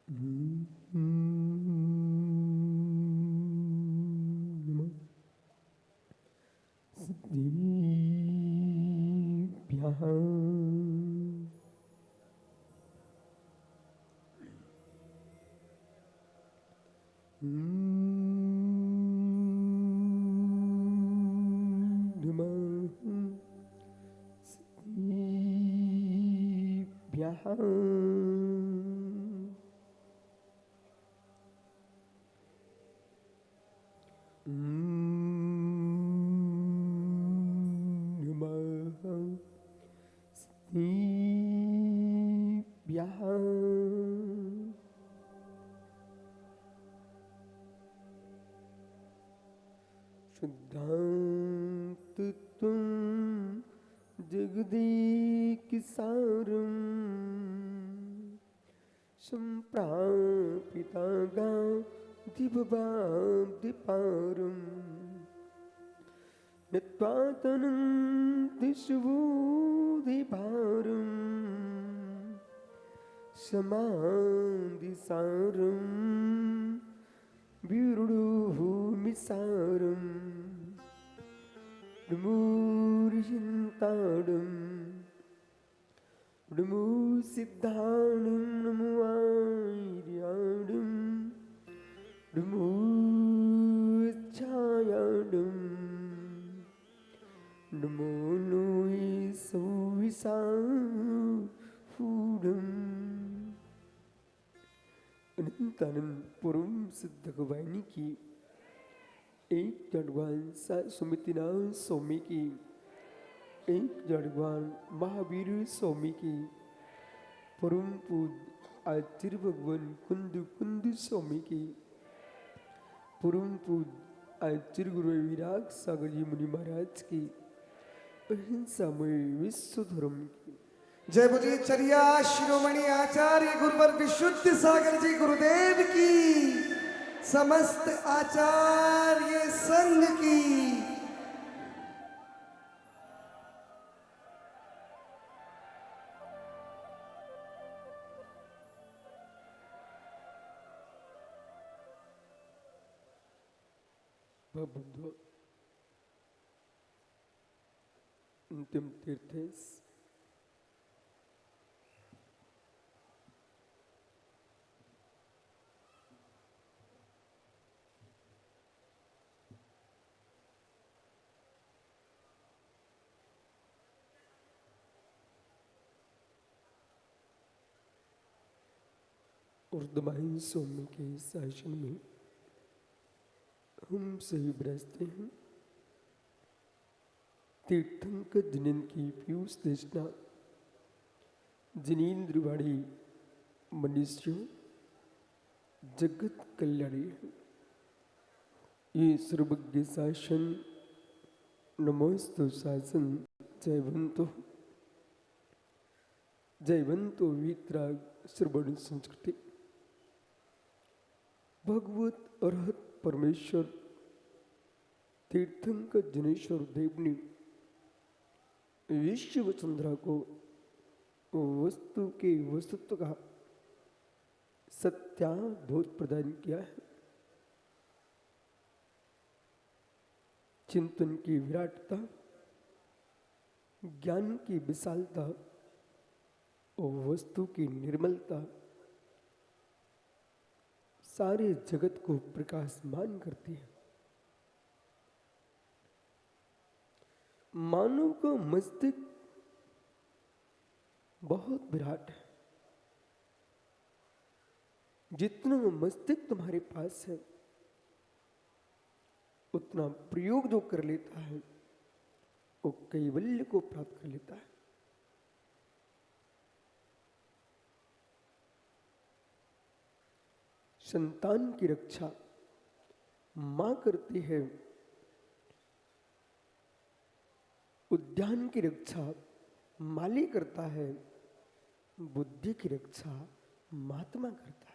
नमः सिद्धिभ्यः नमः सिद्धिभ्यः शुद्धांतत्वं जगदेकसारं सम्प्रापितागाधिपवाब्धिपारं नत्वातनन्तिशवोधिभारं समाधिसारं विरुडुभूमिसारं नमोर्हिन्ताडं नमो सिद्धाणं नमो आर्याणं नमो छायाणं नमो नोयि सौविसाफूडम् अनंतानंद परम सिद्ध गवानी की एक जड़वान सुमितिनाथ स्वामी की एक जड़वान महावीर स्वामी की परम पूज आचार्य भगवान कुंदु कुंदु स्वामी की परम पूज आचार्य गुरु विराग सागर जी मुनि महाराज की अहिंसामय विश्व धर्म की जय बोलिए चरिया शिरोमणि आचार्य गुरुवर विशुद्ध सागर जी गुरुदेव की समस्त आचार्य संघ की बंधु अंतिम तीर्थ उर्दमाही स्वामी के शासन में हम सही बरसते हैं। तीर्थंकर जिनेन्द्र की पीयूष देशना जिनेन्द्रवाड़ी मनुष्यों जगत कल्याणी है। ये सर्वज्ञ शासन नमोस्तु शासन जयवंतो वीतराग श्रवण संस्कृति भगवत अरहत परमेश्वर तीर्थंकर जनेश्वर देव ने विश्व वसुंधरा को वस्तु के वस्तुत्व का सत्याद्भुत प्रदान किया है। चिंतन की विराटता, ज्ञान की विशालता और वस्तु की निर्मलता सारे जगत को प्रकाशमान करती है। मानव का मस्तिष्क बहुत विराट है। जितना मस्तिष्क तुम्हारे पास है उतना प्रयोग जो कर लेता है वो कैवल्य को प्राप्त कर लेता है। संतान की रक्षा मां करती है, उद्यान की रक्षा माली करता है, बुद्धि की रक्षा महात्मा करता है।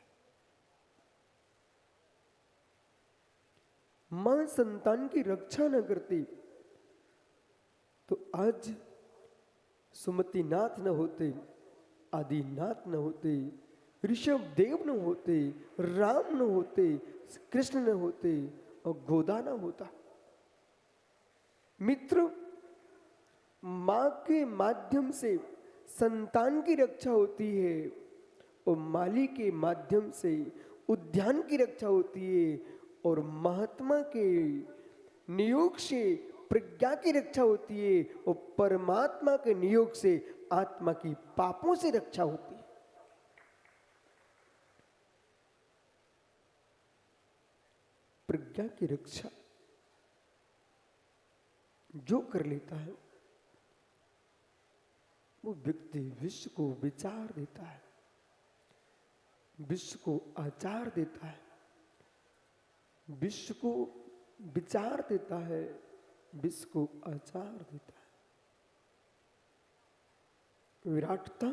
मां संतान की रक्षा न करती तो आज सुमतिनाथ न होते, आदिनाथ न होते, ऋषभ देव न होते, राम न होते, कृष्ण न होते और गोदा न होता। मित्र, मां के माध्यम से संतान की रक्षा होती है और माली के माध्यम से उद्यान की रक्षा होती है और महात्मा के नियोग से प्रज्ञा की रक्षा होती है और परमात्मा के नियोग से आत्मा की पापों से रक्षा होती है। प्रज्ञा की रक्षा जो कर लेता है वो व्यक्ति विश्व को विचार देता है, विश्व को आचार देता है, विश्व को विचार देता है, विश्व को आचार देता है। विराटता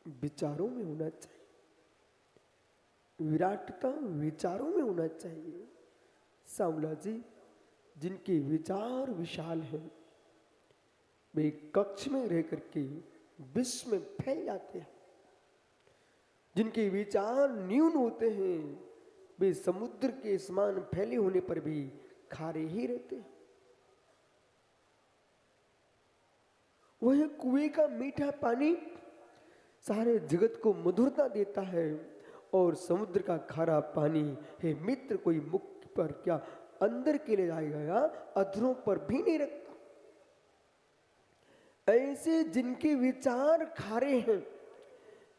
विचारों में होना चाहिए, विराटता विचारों में होना चाहिए। सांवला जी जिनके विचार विशाल हैं वे कक्ष में रह करके विश्व में फैल जाते हैं। जिनके विचार न्यून होते हैं वे समुद्र के समान फैले होने पर भी खारे ही रहते हैं। वह कुएं का मीठा पानी सारे जगत को मधुरता देता है और समुद्र का खारा पानी हे मित्र कोई मुख पर क्या अंदर के ले जाएगा या अधरों पर भी नहीं रखता। ऐसे जिनके विचार खारे हैं,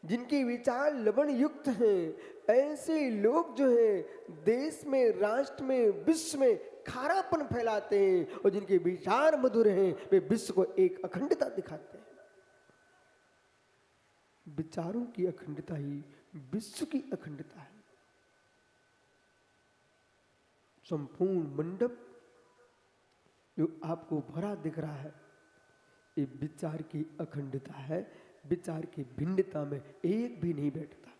जिनके विचार लवण युक्त हैं, ऐसे लोग जो है देश में, राष्ट्र में, विश्व में खारापन फैलाते हैं और जिनके विचार मधुर हैं वे विश्व को एक अखंडता दिखाते हैं। विचारों की अखंडता ही विश्व की अखंडता है। संपूर्ण मंडप जो आपको भरा दिख रहा है ये विचार की अखंडता है। विचार की भिन्नता में एक भी नहीं बैठता।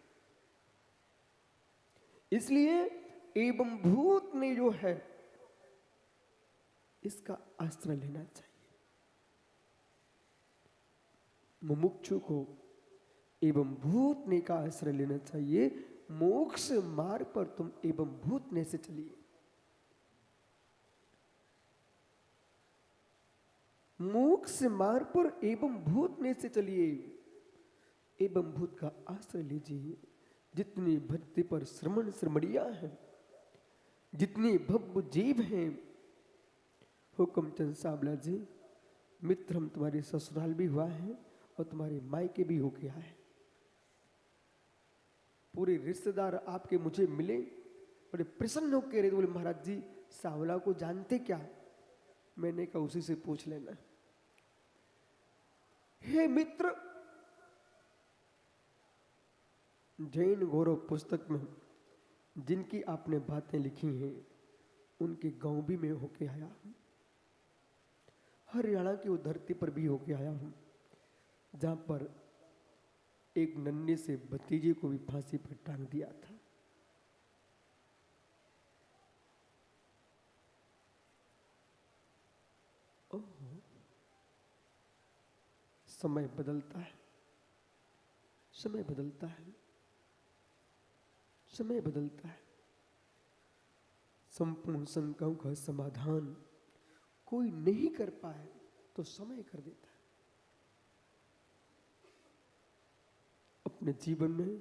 इसलिए एवं भूत ने जो है इसका आश्रय लेना चाहिए। मुमुक्षु को एवं भूत ने का आश्रय लेना चाहिए। मोक्ष मार्ग पर तुम एवं भूत ने से चलिए। मोक्ष मार्ग पर एवं भूत ने से चलिए। एवं भूत का आश्रय लीजिए। जितनी भक्ति पर श्रमण श्रमणिया है, जितनी भव्य जीव हैं। हुक्मचंद सांवला जी मित्र, हम तुम्हारे ससुराल भी हुआ है और तुम्हारे मायके भी हो गया है। पूरे रिश्तेदार आपके मुझे मिले, बड़े प्रसन्न होकर रहे। बोले महाराज जी सांवला को जानते क्या? मैंने कहा उसी से पूछ लेना। हे मित्र, जैन गौरव पुस्तक में जिनकी आपने बातें लिखी हैं उनके गांव भी मैं होके आया हूं। हरियाणा की वो धरती पर भी होके आया हूं जहां पर एक नन्हे से भतीजे को भी फांसी पर टांग दिया था। समय बदलता है, समय बदलता है, समय बदलता है। संपूर्ण शंकाओं का समाधान कोई नहीं कर पाए तो समय कर देता है। अपने जीवन में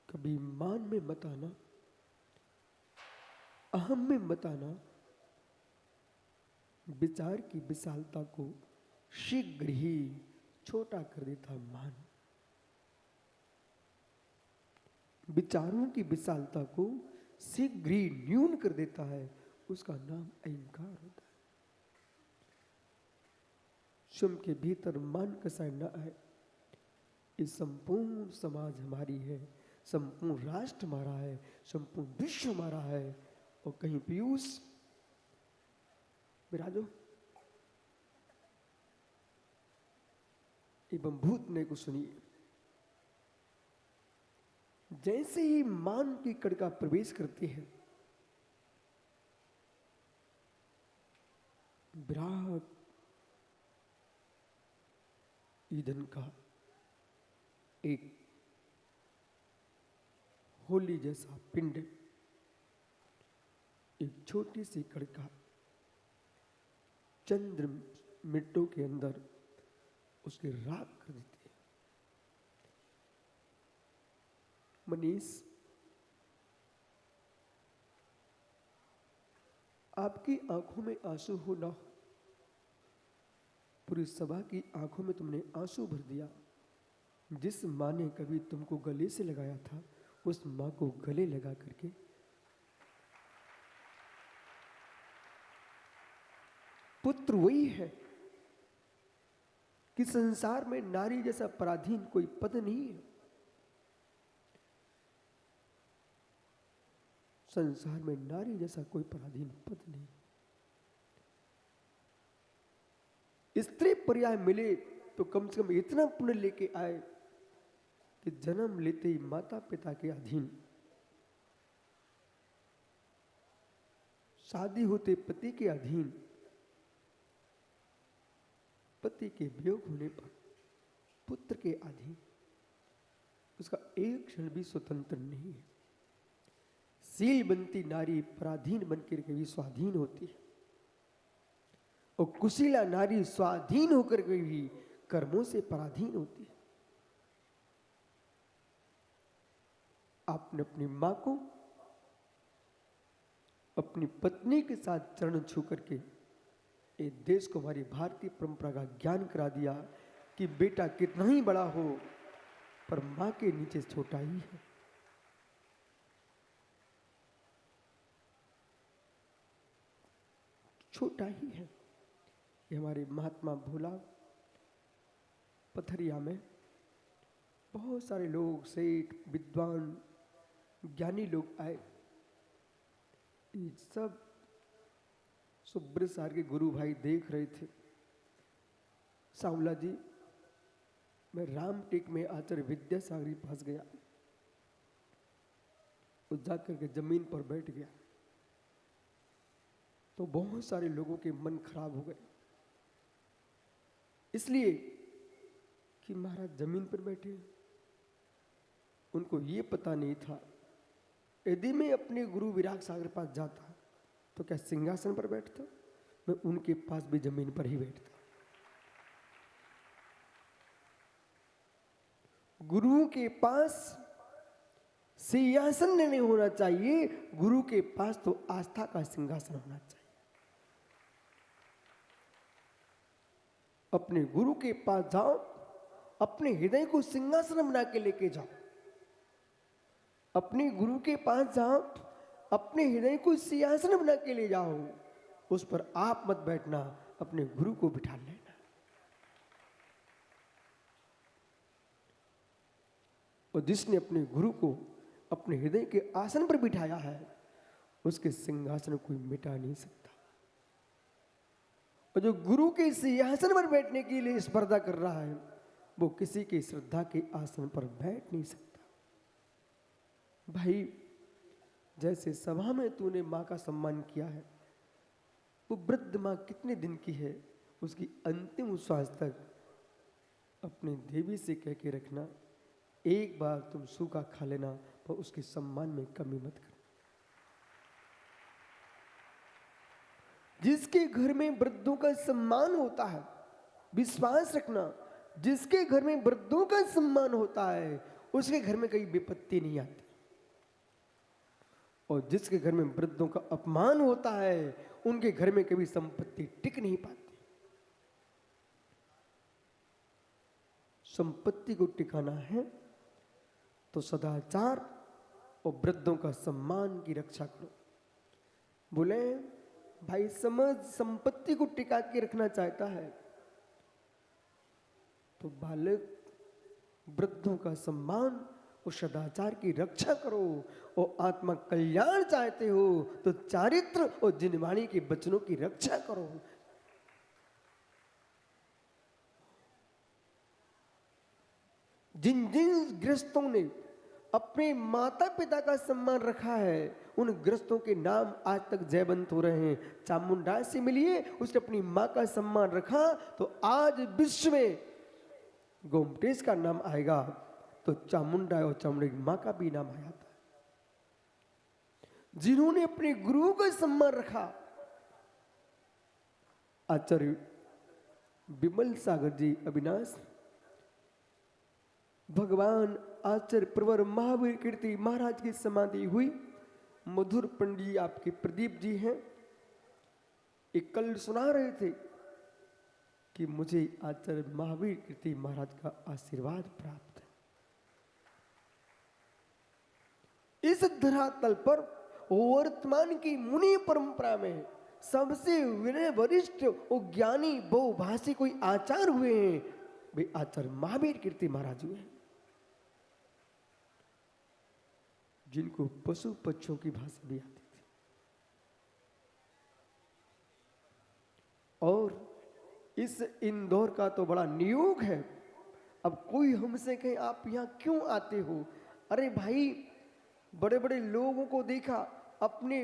कभी मान में मत आना, अहम में मत आना। विचार की विशालता को शीघ्र ही छोटा कर देता मान। विचारों की विशालता को शीघ्र ही न्यून कर देता है, उसका नाम अहंकार होता है। स्वयं के भीतर मान कसा न आए। ये संपूर्ण समाज हमारी है, संपूर्ण राष्ट्र हमारा है, संपूर्ण विश्व हमारा है। और कहीं पीयूष विराजो एवं भूत ने को सुनिए। जैसे ही मान की कड़का प्रवेश करती है, विराट ईंधन का एक होली जैसा पिंड, एक छोटी सी कड़का चंद्र मिनटों के अंदर उसकी राख कर देती है। मनीष, आपकी आंखों में आंसू हो ना हो, पूरी सभा की आंखों में तुमने आंसू भर दिया। जिस माँ ने कभी तुमको गले से लगाया था, उस माँ को गले लगा करके पुत्र वही है कि संसार में नारी जैसा पराधीन कोई पद नहीं है। संसार में नारी जैसा कोई पराधीन पद नहीं। स्त्री पर्याय मिले तो कम से कम इतना पुण्य लेके आए कि जन्म लेते ही माता पिता के अधीन, शादी होते पति के अधीन, पति के वियोग होने पर पुत्र के अधीन, उसका एक क्षण भी स्वतंत्र नहीं है। सील बनती नारी पराधीन बनकर के भी स्वाधीन होती है, और कुशीला नारी स्वाधीन होकर के भी कर्मों से पराधीन होती है। आपने अपनी मां को अपनी पत्नी के साथ चरण छू करके इस देश को हमारी भारतीय परंपरा का ज्ञान करा दिया कि बेटा कितना ही बड़ा हो पर मां के नीचे छोटा ही है। छोटा ही है। ये हमारे महात्मा भोला पथरिया में बहुत सारे लोग, सेठ, विद्वान, ज्ञानी लोग आए। ये सब सुब्रसार के गुरु भाई देख रहे थे। सांवला जी, मैं रामटेक में आचार्य विद्यासागर के पास गया, वो जाकर के जमीन पर बैठ गया तो बहुत सारे लोगों के मन खराब हो गए, इसलिए कि महाराज जमीन पर बैठे। उनको ये पता नहीं था यदि मैं अपने गुरु विराग सागर पास जाता तो क्या सिंहासन पर बैठता, मैं उनके पास भी जमीन पर ही बैठता। गुरु के पास सिंहासन नहीं होना चाहिए, गुरु के पास तो आस्था का सिंहासन होना चाहिए। अपने गुरु के पास जाओ, अपने हृदय को सिंहासन बना के लेके जाओ। अपने गुरु के पास जाओ, अपने हृदय को सिंहासन बना के ले जाओ। उस पर आप मत बैठना, अपने गुरु को बिठा लेना। और जिसने अपने गुरु को अपने हृदय के आसन पर बिठाया है, उसके सिंहासन कोई मिटा नहीं सकता। और जो गुरु के सिंहासन पर बैठने के लिए स्पर्धा कर रहा है, वो किसी के श्रद्धा के आसन पर बैठ नहीं सकता। भाई, जैसे सभा में तूने माँ का सम्मान किया है, वो वृद्ध माँ कितने दिन की है, उसकी अंतिम श्वास तक अपनी देवी से कह के रखना, एक बार तुम सूखा खा लेना, पर उसके सम्मान में कमी मत कर। जिसके घर में वृद्धों का सम्मान होता है, विश्वास रखना, जिसके घर में वृद्धों का सम्मान होता है, उसके घर में कहीं विपत्ति नहीं आती। और जिसके घर में वृद्धों का अपमान होता है, उनके घर में कभी संपत्ति टिक नहीं पाती। संपत्ति को टिकाना है तो सदाचार और वृद्धों का सम्मान की रक्षा करो। बोले भाई, समझ संपत्ति को टिका के रखना चाहता है तो बालक वृद्धों का सम्मान और सदाचार की रक्षा करो। और आत्मा कल्याण चाहते हो तो चारित्र और जिनवाणी के वचनों की रक्षा करो। जिन जिन गृहस्थों ने अपने माता पिता का सम्मान रखा है, उन गृहस्थों के नाम आज तक जयवंत हो रहे हैं। चामुंडा से मिलिए, उसने अपनी मां का सम्मान रखा तो आज विश्व में गोमटेश का नाम आएगा। तो चामुंडा और चामुंडा की मां का भी नाम आ जाता है। जिन्होंने अपने गुरु का सम्मान रखा, आचार्य विमल सागर जी अविनाश, भगवान आचार्य प्रवर महावीर कीर्ति महाराज की समाधि हुई। मधुर पंडित आपके प्रदीप जी हैं, एक कल सुना रहे थे कि मुझे आचार्य महावीर कीर्ति महाराज का आशीर्वाद प्राप्त है। इस धरातल पर वर्तमान की मुनि परंपरा में सबसे विनय वरिष्ठ और ज्ञानी बहुभाषी कोई आचार्य हुए हैं, वे आचार्य महावीर कीर्ति महाराज हुए हैं, जिनको पशु पक्षियों की भाषा भी आती थी। और इस इंदौर का तो बड़ा नियोग है। अब कोई हमसे कहे आप यहां क्यों आते हो? अरे भाई, बड़े बड़े लोगों को देखा अपने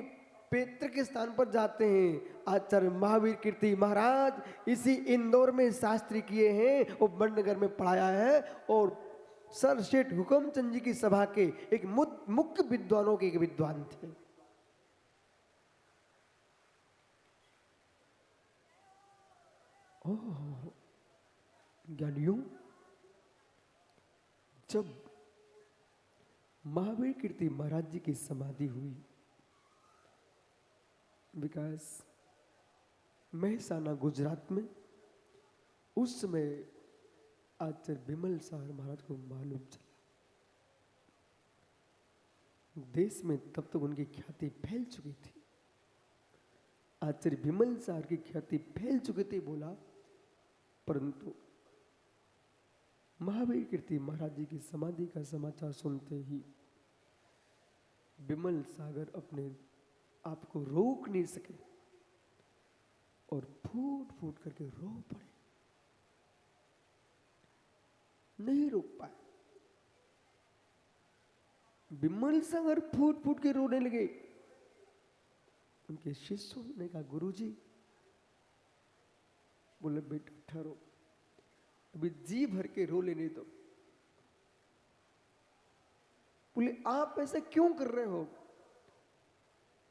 पैतृक के स्थान पर जाते हैं। आचार्य महावीर कीर्ति महाराज इसी इंदौर में शास्त्री किए हैं और बड़नगर में पढ़ाया है, और सर सेठ हुकमचंद जी की सभा के एक मुख्य विद्वानों के एक विद्वान थे। ओह ज्ञानियों, जब महावीर कीर्ति महाराज जी की समाधि हुई, विकास महसाना गुजरात में, उस समय आचार्य विमल सागर महाराज को मालूम चला। देश में तब तक उनकी ख्याति फैल चुकी थी। आचार्य विमल सागर की ख्याति फैल चुकी थी बोला, परंतु महावीर कीर्ति महाराज जी की समाधि का समाचार सुनते ही विमल सागर अपने आप को रोक नहीं सके और फूट फूट करके रो पड़े, नहीं रोक पाए। विमल सागर फूट फूट के रोने लगे। उनके शिष्यों ने कहा, गुरुजी, बोले बेटा ठहरो, अभी जी भर के रो लेने दो। बोले आप ऐसा क्यों कर रहे हो?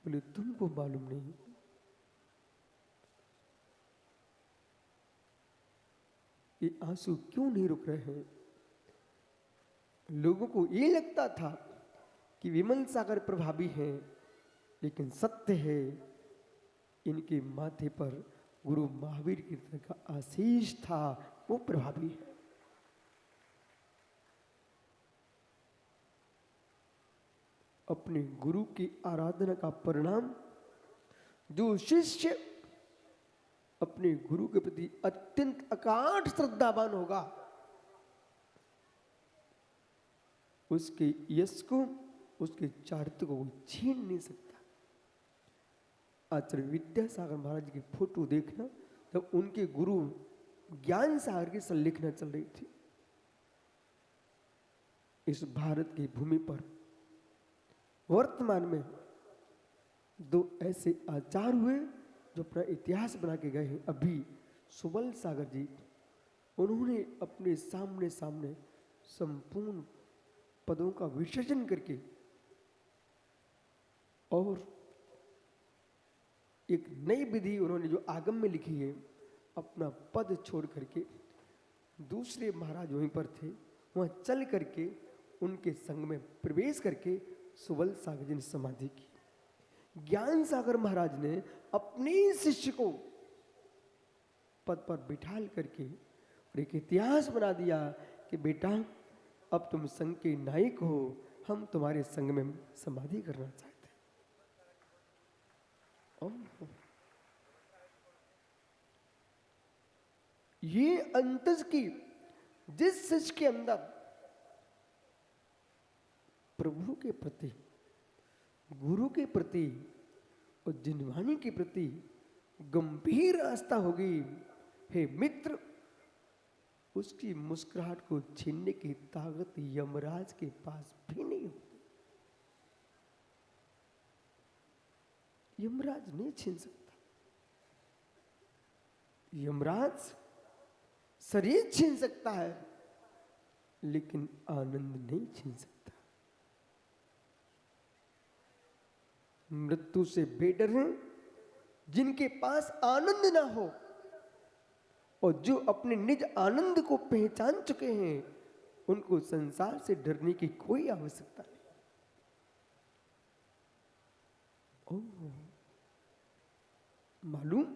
बोले तुमको मालूम नहीं, ये आंसू क्यों नहीं रुक रहे हैं? लोगों को ये लगता था कि विमल सागर प्रभावी हैं, लेकिन सत्य है इनके माथे पर गुरु महावीर कीर्तन का आशीष था, वो प्रभावी है। अपने गुरु की आराधना का परिणाम, जो शिष्य अपने गुरु के प्रति अत्यंत अकाट श्रद्धावान होगा, उसके यश को, उसके चारित्र को छीन नहीं सकता। आचार्य विद्यासागर महाराज की फोटो देखना, तब उनके गुरु ज्ञान सागर की संलेखना चल रही थी। इस भारत की भूमि पर वर्तमान में दो ऐसे आचार्य हुए जो अपना इतिहास बना के गए हैं। अभी सुबल सागर जी, उन्होंने अपने सामने सामने संपूर्ण पदों का विसर्जन करके और एक नई विधि उन्होंने जो आगम में लिखी है, अपना पद छोड़ करके दूसरे महाराज वहीं पर थे, वहां चल करके उनके संग में प्रवेश करके सुबल सागर जी ने समाधि की। ज्ञान सागर महाराज ने अपने शिष्य को पद पर बिठाल करके और एक इतिहास बना दिया कि बेटा, अब तुम संघ के नायक हो, हम तुम्हारे संग में समाधि करना चाहते हैं। ये अंतस की जिस शिष्य के अंदर प्रभु के प्रति, गुरु के प्रति और जिनवानी के प्रति गंभीर आस्था होगी, हे मित्र, उसकी मुस्कुराहट को छीनने की ताकत यमराज के पास भी नहीं होती। यमराज नहीं छीन सकता। यमराज शरीर छीन सकता है, लेकिन आनंद नहीं छीन सकता। मृत्यु से बेटर हैं जिनके पास आनंद ना हो, और जो अपने निज आनंद को पहचान चुके हैं उनको संसार से डरने की कोई आवश्यकता नहीं। ओह, मालूम,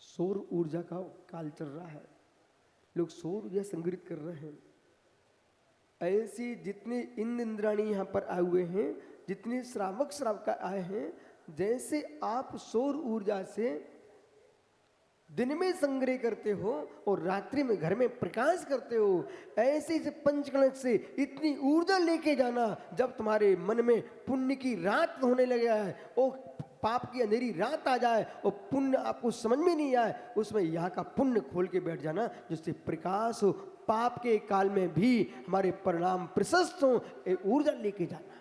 सौर ऊर्जा का काल चल रहा है, लोग सौर ऊर्जा संग्रहित कर रहे हैं। ऐसे जितने इंद्राणी यहाँ पर आए हुए हैं, जितने श्रावक श्रावका आए हैं, जैसे आप सौर ऊर्जा से दिन में संग्रह करते हो और रात्रि में घर में प्रकाश करते हो, ऐसे ही पंचकलश से इतनी ऊर्जा लेके जाना, जब तुम्हारे मन में पुण्य की रात होने लगे है, ओ पाप की अंधेरी रात आ जाए और पुण्य आपको समझ में नहीं आए, उसमें यहाँ का पुण्य खोल के बैठ जाना, जिससे प्रकाश हो, पाप के काल में भी हमारे परिणाम प्रशस्त हो, ऊर्जा लेके जाना।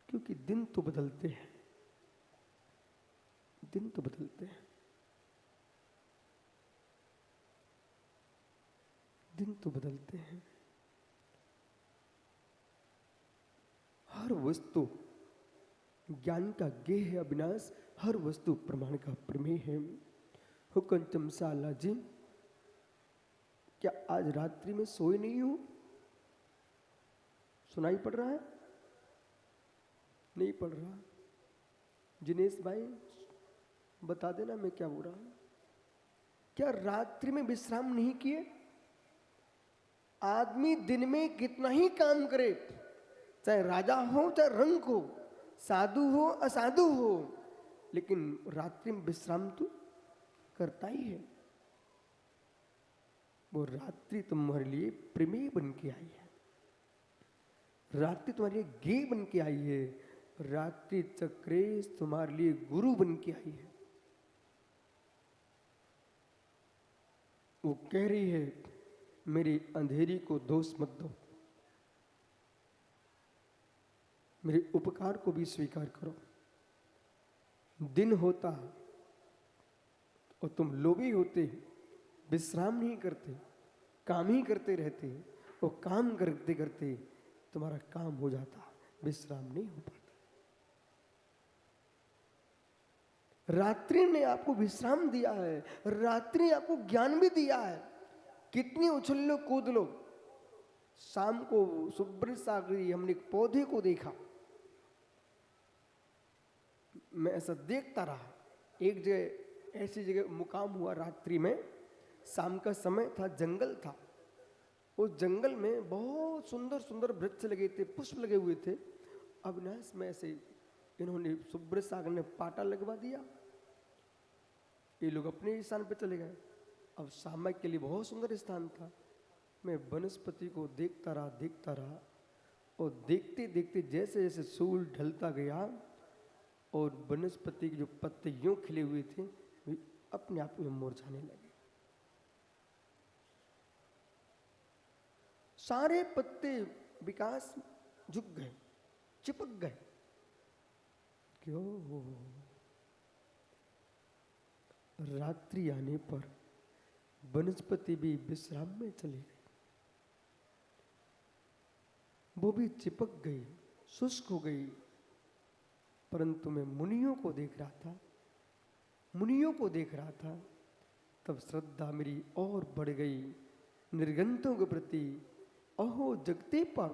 क्योंकि दिन तो बदलते हैं, दिन तो बदलते हैं, दिन तो बदलते हैं। हर वस्तु ज्ञान का गेह है अविनाश, हर वस्तु प्रमाण का प्रमेय है। हुक्म चमसाला जी, क्या आज रात्रि में सोए नहीं हो? सुनाई पड़ रहा है? नहीं पड़ रहा? जिनेश भाई बता देना मैं क्या बोल रहा हूं। क्या रात्रि में विश्राम नहीं किए? आदमी दिन में कितना ही काम करे, चाहे राजा हो चाहे रंक हो, साधु हो असाधु हो, लेकिन रात्रि में विश्राम तो करता ही है। वो रात्रि तुम्हारे लिए प्रमेय बन के आई है, रात्रि तुम्हारे लिए गे बन के आई है, रात्रि चक्रेश तुम्हारे लिए गुरु बन के आई है। वो कह रही है मेरी अंधेरी को दोष मत दो, मेरे उपकार को भी स्वीकार करो। दिन होता और तुम लोभी होते, विश्राम नहीं करते, काम ही करते रहते, और काम करते करते तुम्हारा काम हो जाता, विश्राम नहीं हो पाता। रात्रि ने आपको विश्राम दिया है, रात्रि ने आपको ज्ञान भी दिया है। कितनी उछल लो कूद लो। शाम को सुब्रत सागरी हमने एक पौधे को देखा, मैं ऐसा देखता रहा। एक जगह ऐसी जगह मुकाम हुआ, रात्रि में शाम का समय था, जंगल था। उस जंगल में बहुत सुंदर सुंदर वृक्ष लगे थे, पुष्प लगे हुए थे। अविनाश में ऐसे इन्होंने सुब्रत सागर ने पाटा लगवा दिया, ये लोग अपने स्थान पे चले गए। अब शाम के लिए बहुत सुंदर स्थान था। मैं वनस्पति को देखता रहा और देखते देखते जैसे जैसे सूर्य ढलता गया और वनस्पति के जो पत्ते यूं खिले हुए थे वे अपने आप में मुरझाने लगे। सारे पत्ते विकास झुक गए, चिपक गए। क्यों? रात्रि आने पर वनस्पति भी विश्राम में चली गई, वो भी चिपक गई, शुष्क हो गई। परंतु मैं मुनियों को देख रहा था, तब श्रद्धा मेरी और बढ़ गई निर्गंतों के प्रति। अहो जगते पर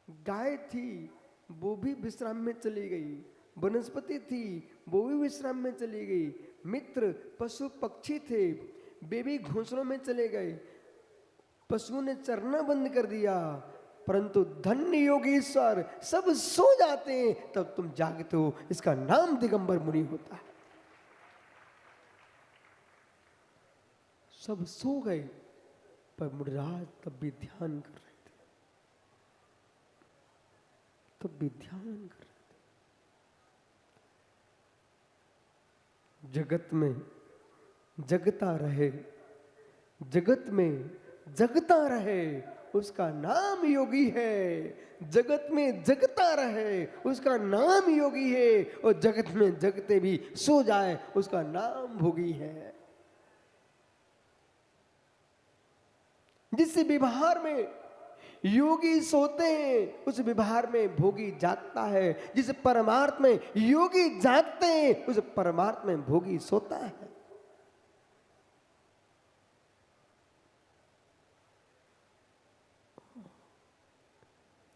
गाय थी, वो भी विश्राम में चली गई, वनस्पति थी, वो भी विश्राम में चली गई, मित्र पशु पक्षी थे, वे भी घोंसलों में चले गए, पशुओं ने चरना बंद कर दिया। परंतु धन्य योगीश्वर, सब सो जाते हैं तब तुम जागते हो, इसका नाम दिगंबर मुनि होता है। सब सो गए पर मुनिराज तब भी ध्यान कर रहे थे, तब भी ध्यान कर रहे थे। जगत में जगता रहे, जगत में जगता रहे, उसका नाम योगी है। जगत में जगता रहे, उसका नाम योगी है। और जगत में जगते भी सो जाए, उसका नाम भोगी है। जिस व्यवहार में योगी सोते हैं उस व्यवहार में भोगी जागता है। जिस परमार्थ में योगी जागते हैं उस परमार्थ में भोगी सोता है।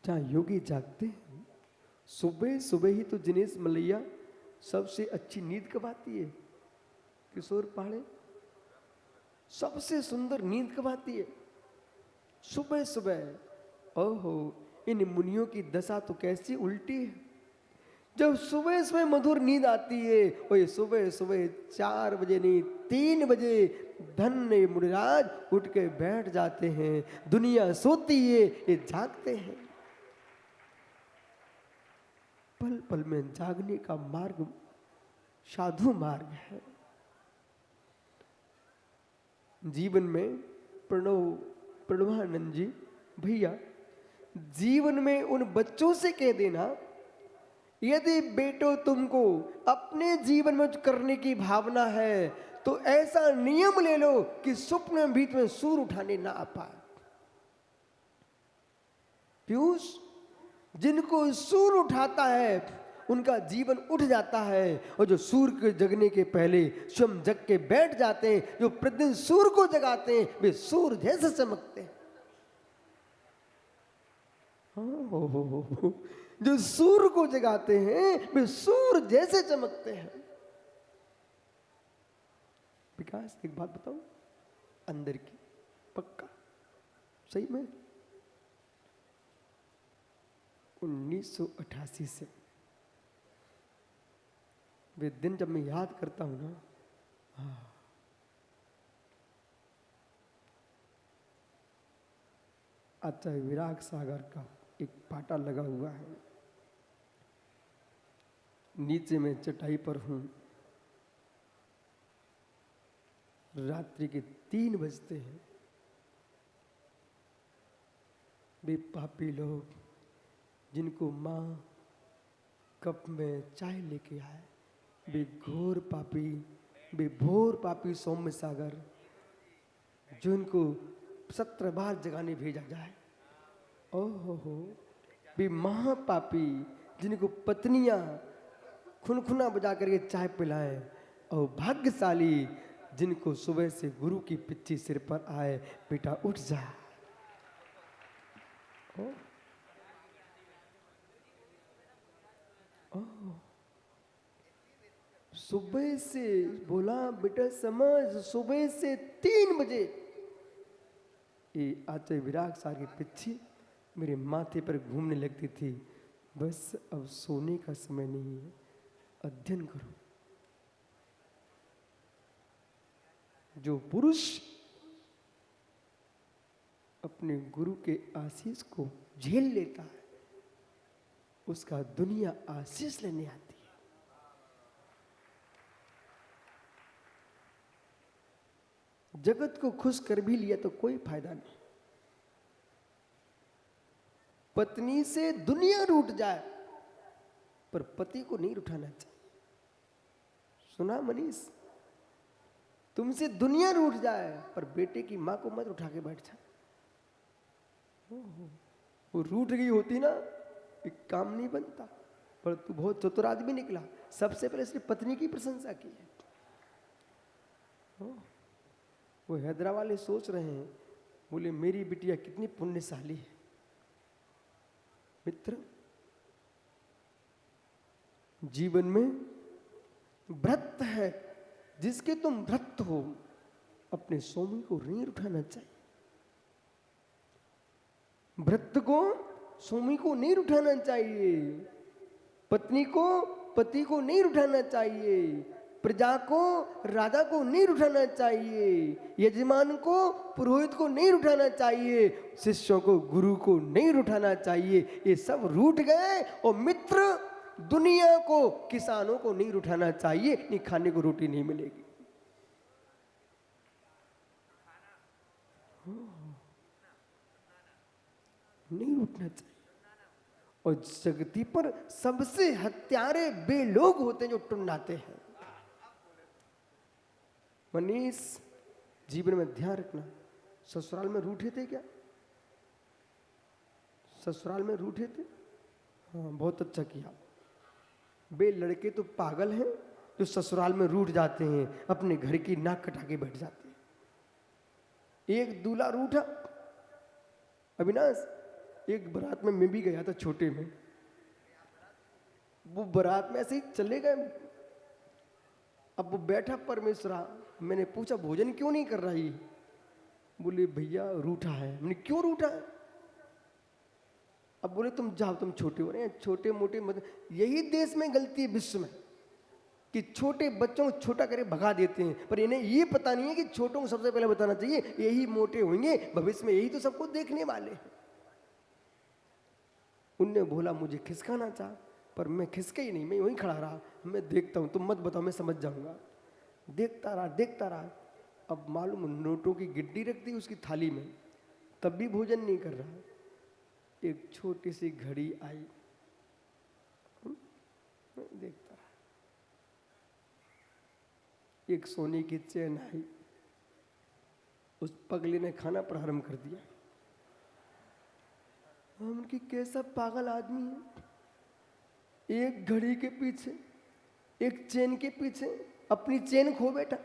जहां योगी जागते हैं, सुबह सुबह ही तो दिनेश मलैया सबसे अच्छी नींद कब आती है? किशोर पाड़े सबसे सुंदर नींद कब आती है? सुबह सुबह। ओहो, इन मुनियों की दशा तो कैसी उल्टी है। जब सुबह सुबह मधुर नींद आती है, और ये सुबह सुबह 4 बजे नहीं 3 बजे धन्य मुनिराज उठ के बैठ जाते हैं। दुनिया सोती है, ये जागते हैं। पल पल में जागने का मार्ग साधु मार्ग है। जीवन में प्रणवानंद जी भैया, जीवन में उन बच्चों से कह देना, यदि बेटो तुमको अपने जीवन में करने की भावना है तो ऐसा नियम ले लो कि स्वप्न में बीच में सूर उठाने ना आ पाए। पीयूष, जिनको सूर उठाता है उनका जीवन उठ जाता है, और जो सूर के जगने के पहले स्वयं जग के बैठ जाते हैं, जो प्रतिदिन सूर को जगाते हैं, वे सूर जैसे चमकते हैं। हो। जो सूर को जगाते हैं वे सूर जैसे चमकते हैं। विकास, एक बात बताऊं अंदर की, पक्का सही में 1988 से वे दिन जब मैं याद करता हूं ना, अच्छा विराग सागर का एक पाटा लगा हुआ है, नीचे में चटाई पर हूं, रात्रि के 3 बजते हैं। वे पापी लोग जिनको माँ कप में चाय लेके आए, वे घोर पापी, वे भोर पापी सौम्य सागर, जो इनको 17 बार जगाने भेजा जाए। ओहो, वे महापापी जिनको पत्नियां खुनखुना बजा करके चाय पिलाएं, और भाग्यशाली जिनको सुबह से गुरु की पिच्ची सिर पर आए, बेटा उठ जा। सुबह से बोला, बेटा समझ, सुबह से 3 बजे ये आचार्य विराग सागर की पिच्ची मेरे माथे पर घूमने लगती थी। बस अब सोने का समय नहीं है, अध्ययन करो। जो पुरुष अपने गुरु के आशीष को झेल लेता है, उसका दुनिया आशीष लेने आती है। जगत को खुश कर भी लिया तो कोई फायदा नहीं। पत्नी से दुनिया रूठ जाए पर पति को नहीं रुठाना चाहिए। सुना मनीष, तुमसे दुनिया रूठ जाए पर बेटे की मां को मत उठा के बैठ जा। वो रूठ गई होती ना, एक काम नहीं बनता। पर तू बहुत चतुर आदमी निकला, सबसे पहले इसने पत्नी की प्रशंसा की है। वो हैदराबाद वाले सोच रहे हैं, बोले मेरी बिटिया कितनी पुण्यशाली है। मित्र, जीवन में व्रत है, जिसके तुम व्रत हो, अपने स्वामी को नहीं उठाना चाहिए। व्रत को, स्वामी को नहीं उठाना चाहिए, पत्नी को, पति को नहीं उठाना चाहिए, प्रजा को, राजा को नहीं उठाना चाहिए, यजमान को, पुरोहित को नहीं उठाना चाहिए, शिष्यों को, गुरु को नहीं उठाना चाहिए। ये सब रूठ गए। और मित्र, दुनिया को, किसानों को नहीं उठाना चाहिए, नहीं खाने को रोटी नहीं मिलेगी। नहीं उठना चाहिए। और जगती पर सबसे हत्यारे वे लोग होते हैं जो टुन्नाते हैं। मनीष, जीवन में ध्यान रखना, ससुराल में रूठे थे क्या? ससुराल में रूठे थे? हाँ, बहुत अच्छा किया। बे लड़के तो पागल हैं जो ससुराल में रूठ जाते हैं, अपने घर की नाक कटा के बैठ जाते हैं। एक दूल्हा रूठा। अविनाश, एक बारात में मैं भी गया था छोटे में। वो बारात में ऐसे ही चले गए। अब वो बैठा परमेश्वरा, मैंने पूछा भोजन क्यों नहीं कर रहा ये? बोले भैया रूठा है। मैंने क्यों रूठा है? अब बोले तुम जाओ, तुम छोटे हो रहे हैं, छोटे मोटे मत। यही देश में गलती है विश्व में कि छोटे बच्चों को छोटा करे भगा देते हैं, पर इन्हें ये पता नहीं है कि छोटों को सबसे पहले बताना चाहिए यही मोटे होंगे भविष्य में, यही तो सबको देखने वाले हैं। उनने बोला मुझे खिसकाना चाह, पर मैं खिसके ही नहीं, मैं वहीं खड़ा रहा। मैं देखता हूं, तुम मत बताओ, मैं समझ जाऊंगा। देखता रहा देखता रहा। अब मालूम नोटों की गिड्डी रख दी उसकी थाली में, तब भी भोजन नहीं कर रहा। एक छोटी सी घड़ी आई, देखता रहा। एक सोने की चेन आई, उस पगले ने खाना प्रारंभ कर दिया। उनकी कैसा पागल आदमी है, एक घड़ी के पीछे, एक चेन के पीछे अपनी चेन खो बैठा।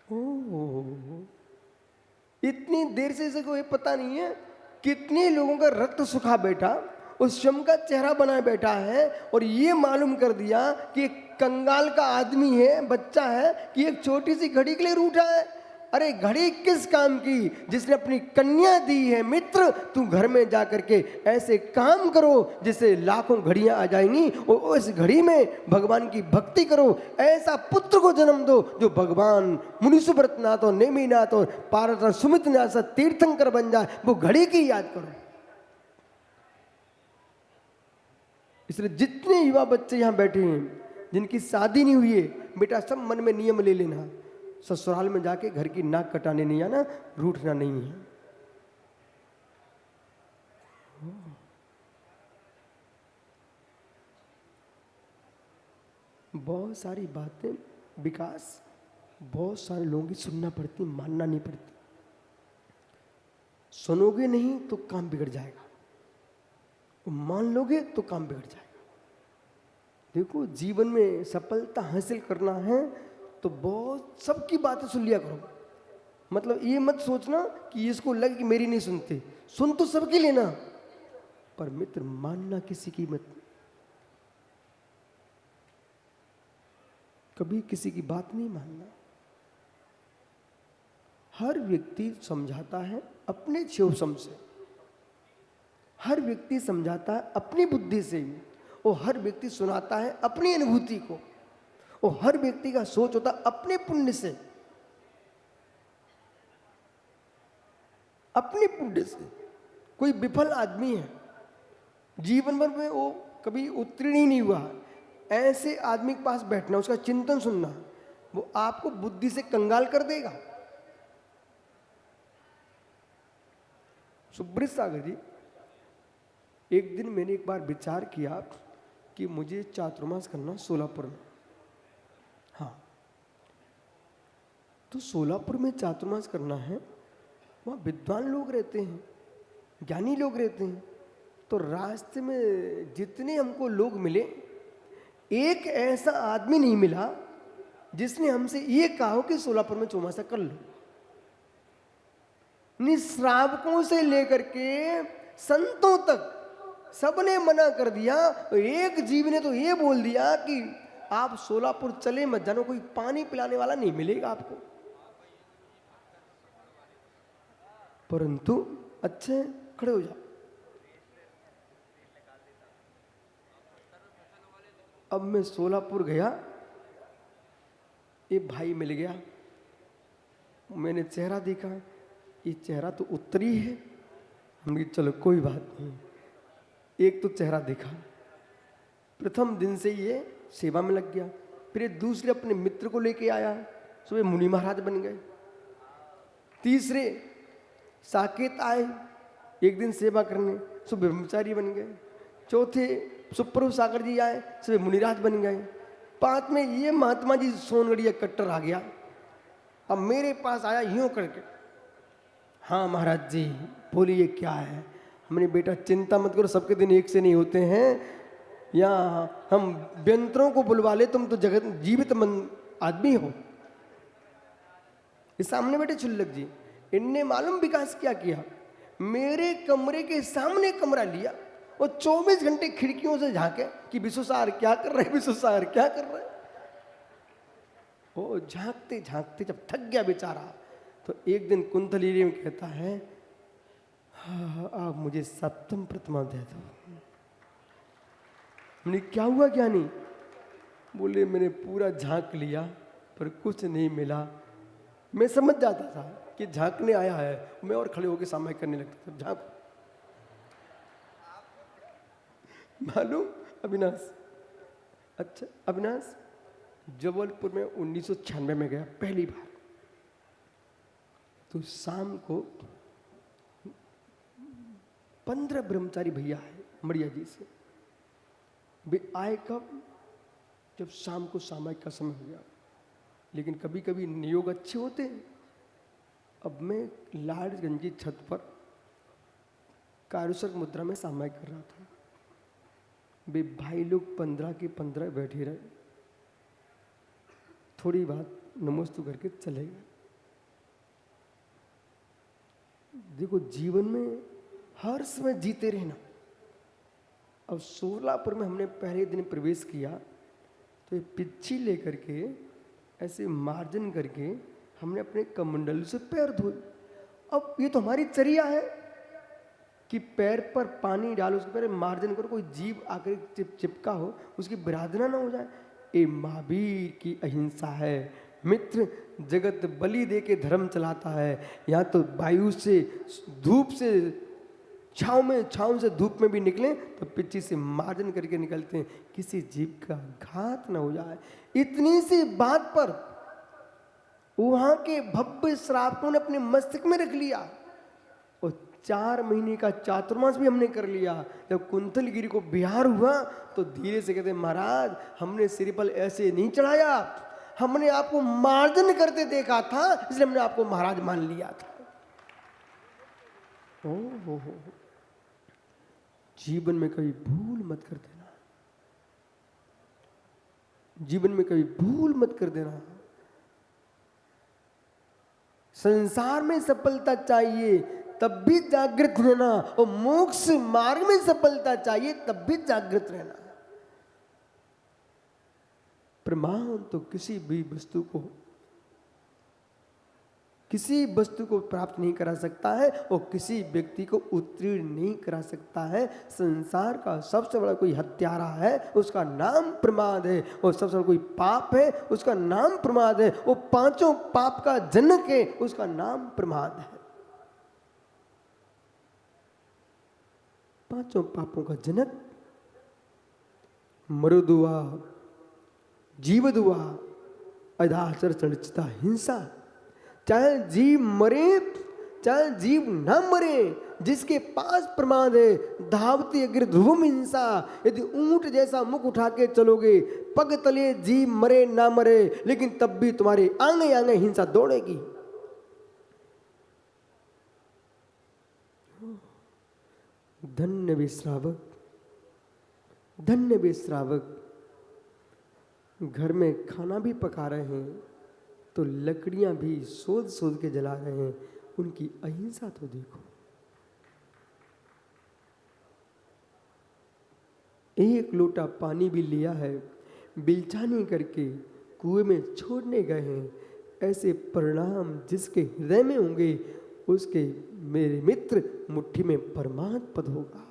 ओह, इतनी देर से इसे कोई पता नहीं है कितने लोगों का रक्त सुखा बैठा, उस शम का चेहरा बनाए बैठा है, और ये मालूम कर दिया कि एक कंगाल का आदमी है, बच्चा है, कि एक छोटी सी घड़ी के लिए रूठा है। अरे घड़ी किस काम की, जिसने अपनी कन्या दी है। मित्र, तू घर में जा करके ऐसे काम करो जिससे लाखों घड़ियां आ जाएंगी, और उस घड़ी में भगवान की भक्ति करो। ऐसा पुत्र को जन्म दो जो भगवान मुनिसुब्रतनाथ और नेमिनाथ और पार्वती सुमितनाथ सा तीर्थंकर बन जाए। वो घड़ी की याद करो। इसलिए जितने युवा बच्चे यहाँ बैठे हैं जिनकी शादी नहीं हुई है, बेटा सब मन में नियम ले लेना, ससुराल में जाके घर की नाक कटाने नहीं आना, रूठना नहीं है। बहुत सारी बातें विकास, बहुत सारे लोगों की सुनना पड़ती, मानना नहीं पड़ती। सुनोगे नहीं तो काम बिगड़ जाएगा, मान लोगे तो काम बिगड़ जाएगा। देखो, जीवन में सफलता हासिल करना है तो बहुत सबकी बातें सुन लिया करो। मतलब ये मत सोचना कि इसको लगे कि मेरी नहीं सुनते, सुन तो सबकी लेना, पर मित्र मानना किसी की मत। कभी किसी की बात नहीं मानना। हर व्यक्ति समझाता है अपने शिवसम से, हर व्यक्ति समझाता है अपनी बुद्धि से, और हर व्यक्ति सुनाता है अपनी अनुभूति को, और हर व्यक्ति का सोच होता अपने पुण्य से, अपने पुण्य से। कोई विफल आदमी है, जीवन भर में वो कभी उत्तीर्ण ही नहीं हुआ, ऐसे आदमी के पास बैठना, उसका चिंतन सुनना, वो आपको बुद्धि से कंगाल कर देगा। सुब्रत सागर जी, एक दिन मैंने एक बार विचार किया कि मुझे चातुर्मास करना सोलापुर में। हाँ, तो सोलापुर में चातुर्मास करना है, वहाँ विद्वान लोग रहते हैं, ज्ञानी लोग रहते हैं। तो रास्ते में जितने हमको लोग मिले, एक ऐसा आदमी नहीं मिला जिसने हमसे ये कहा कि सोलापुर में चौमासा कर लो। निश्रावकों से लेकर के संतों तक सबने मना कर दिया। एक जीव ने तो ये बोल दिया कि आप सोलापुर चले मत जानो, कोई पानी पिलाने वाला नहीं मिलेगा आपको। परंतु अच्छे खड़े हो जाओ। अब मैं सोलापुर गया, एक भाई मिल गया, मैंने चेहरा देखा, ये चेहरा तो उत्तरी है। हमने चलो कोई बात नहीं, एक तो चेहरा देखा। प्रथम दिन से ये सेवा में लग गया। फिर दूसरे अपने मित्र को लेके आया, सुबह मुनि महाराज बन गए। तीसरे साकेत आए एक दिन सेवा करने, सुबह ब्रह्मचारी बन गए। चौथे सुप्रभु सागर जी आए, सुबह मुनिराज बन गए। पांच में ये महात्मा जी सोनगढ़िया कट्टर आ गया, अब मेरे पास आया यूं करके, हाँ महाराज जी बोलिए क्या है। हमने बेटा चिंता मत करो, सबके दिन एक से नहीं होते हैं, या हम व्यंतरों को बुलवा ले, तुम तो जगत जीवित मन आदमी हो। ये सामने बैठे छुल्लक जी, इनने मालूम विकास क्या किया, मेरे कमरे के सामने कमरा लिया और 24 घंटे खिड़कियों से झांके कि विश्वसार क्या कर रहे, विश्वसार क्या कर रहे। वो झांकते झांकते जब थक गया बेचारा, तो एक दिन कुंतलीरी में कहता है, हाँ आप मुझे सप्तम प्रतिमा दे दो। हमने क्या हुआ ज्ञानी? बोले मैंने पूरा झांक लिया पर कुछ नहीं मिला। मैं समझ जाता था कि झांकने आया है, मैं और खड़े होकर सामने करने लगता था, झांक। मालूम अविनाश, अच्छा अविनाश, जबलपुर में 1996 में गया पहली बार, तो शाम को 15 ब्रह्मचारी भैया है मड़िया जी से, वे आए कब? जब शाम को सामायिक का समय हो गया। लेकिन कभी कभी नियोग अच्छे होते हैं। अब मैं लाडगंज की छत पर कारुसक मुद्रा में सामायिक कर रहा था, वे भाई लोग 15 के 15 बैठे रहे, थोड़ी बात नमस्ते करके चले गए। देखो जीवन में हर समय जीते रहना। अब सोलापुर में हमने पहले दिन प्रवेश किया तो ये पिच्छी लेकर के ऐसे मार्जन करके हमने अपने कमंडल से पैर धोए। अब ये तो हमारी चर्या है कि पैर पर पानी डालो, उसके पैर मार्जन करो, कोई जीव आकर चिपका हो उसकी विराधना ना हो जाए। ये महावीर की अहिंसा है। मित्र जगत बलि दे के धर्म चलाता है, या तो वायु से धूप से छाँव से धूप में भी निकलें तो पिच्ची से मार्जन करके निकलते हैं, किसी जीव का घात न हो जाए। इतनी सी बात पर वहां के भव्य श्रावकों ने अपने मस्तक में रख लिया, और 4 महीने का चातुर्मास भी हमने कर लिया। जब कुंतलगिरी को बिहार हुआ तो धीरे से कहते महाराज हमने श्रीफल ऐसे नहीं चढ़ाया, हमने आपको मार्जन करते देखा था इसलिए हमने आपको महाराज मान लिया था। ओ हो, जीवन में कभी भूल मत कर देना, जीवन में कभी भूल मत कर देना। संसार में सफलता चाहिए तब भी जागृत रहना, और मोक्ष मार्ग में सफलता चाहिए तब भी जागृत रहना। प्रमाण तो किसी भी वस्तु को प्राप्त नहीं करा सकता है और किसी व्यक्ति को उत्तीर्ण नहीं करा सकता है। संसार का सबसे बड़ा कोई हत्यारा है उसका नाम प्रमाद है, और सबसे बड़ा कोई पाप है उसका नाम प्रमाद है, वो 5 पाप का जनक है उसका नाम प्रमाद है। 5 पापों का जनक मरुदुआ, जीवदुआ, अदाचर चर्चिता हिंसा। चाहे जीव मरे चाहे जीव न मरे, जिसके पास प्रमाद है धावती अग्र ध्रुवम हिंसा। यदि ऊंट जैसा मुख उठा के चलोगे, पग तले जीव मरे ना मरे, लेकिन तब भी तुम्हारे आंगे आंगे हिंसा दौड़ेगी। धन्य वे श्रावक, धन्य वे श्रावक, घर में खाना भी पका रहे हैं तो लकड़ियां भी सोध सोध के जला रहे हैं, उनकी अहिंसा तो देखो। एक लोटा पानी भी लिया है, बिलचानी करके कुएं में छोड़ने गए हैं। ऐसे परिणाम जिसके हृदय में होंगे उसके मेरे मित्र मुट्ठी में परमात्म पद होगा।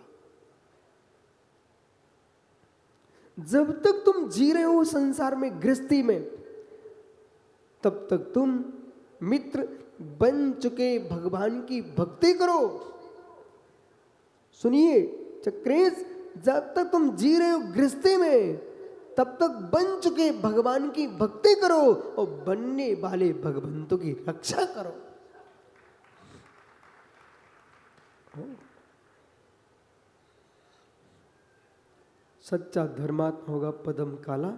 जब तक तुम जी रहे हो संसार में गृहस्थी में, तब तक तुम मित्र बन चुके भगवान की भक्ति करो। सुनिए चक्रेश, जब तक तुम जी रहे हो गृहस्थी में तब तक बन चुके भगवान की भक्ति करो और बनने वाले भगवंतों की रक्षा करो। सच्चा धर्मात्मा होगा पदम काला,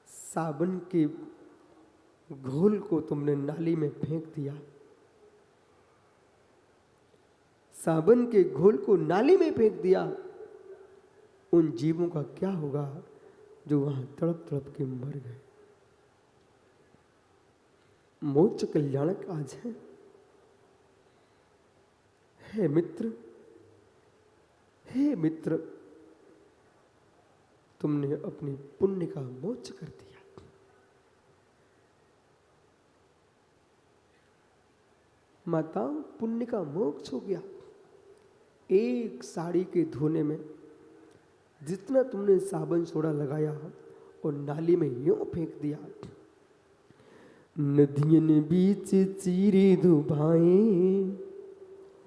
सावन के घोल को तुमने नाली में फेंक दिया, साबन के घोल को नाली में फेंक दिया, उन जीवों का क्या होगा जो वहां तड़प तड़प के मर गए। मोक्ष कल्याणक आज है मित्र, हे मित्र, तुमने अपनी पुण्य का मोक्ष कर दिया। माताओं, पुण्य का मोक्ष हो गया। एक साड़ी के धोने में जितना तुमने साबन सोडा लगाया और नाली में यूं फेंक दिया। नदियन बीच चीरे दुभाए,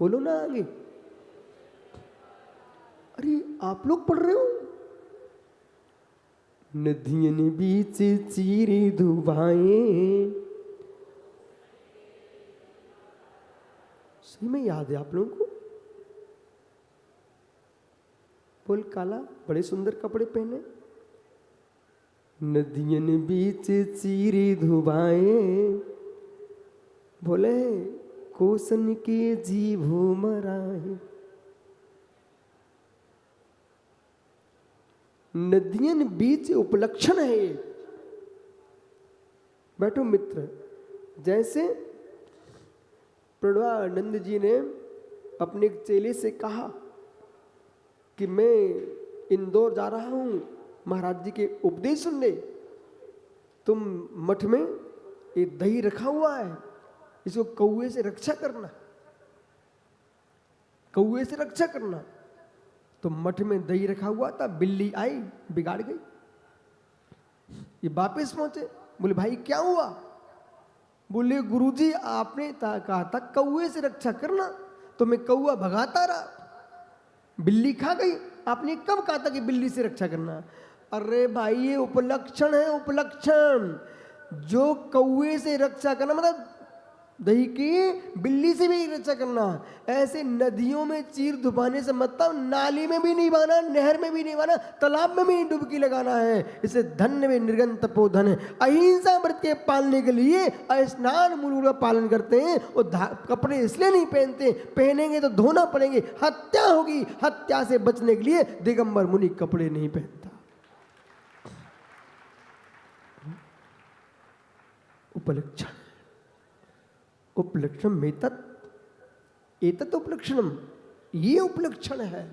बोलो ना आगे। अरे आप लोग पढ़ रहे हो? नदियन बीच चीरे दुभाए, सही में याद है आप लोगों को? बोल काला, बड़े सुंदर कपड़े पहने। नदियन बीच चीरे धुबाए, बोले कोसन के जीभो मराए। नदियन बीच उपलक्षण है ये। बैठो मित्र, जैसे प्रणवानंद जी ने अपने एक चेले से कहा कि मैं इंदौर जा रहा हूं महाराज जी के उपदेश सुनने, तुम मठ में ये दही रखा हुआ है, इसको कौए से रक्षा करना, कौए से रक्षा करना। तो मठ में दही रखा हुआ था, बिल्ली आई बिगाड़ गई। ये वापस पहुंचे, बोले भाई क्या हुआ? बोले गुरुजी आपने कहा था कौए से रक्षा करना, तो मैं कौआ भगाता रहा, बिल्ली खा गई। आपने कब कहा था कि बिल्ली से रक्षा करना? अरे भाई ये उपलक्षण है, उपलक्षण। जो कौए से रक्षा करना मतलब दही की बिल्ली से भी रक्षा करना। ऐसे नदियों में चीर धुपाने से मतलब नाली में भी नहीं बहाना, नहर में भी नहीं बहाना, तालाब में भी डुबकी लगाना है। इसे धन्य में निर्गन तपोधन है। अहिंसा व्रत के पालने के लिए स्नान मूल का पालन करते हैं और कपड़े इसलिए नहीं पहनते, पहनेंगे तो धोना पड़ेंगे, हत्या होगी। हत्या से बचने के लिए दिगंबर मुनि कपड़े नहीं पहनता। उपलक्षण, उपलक्षण में एतत् उपलक्षणम, ये उपलक्षण है।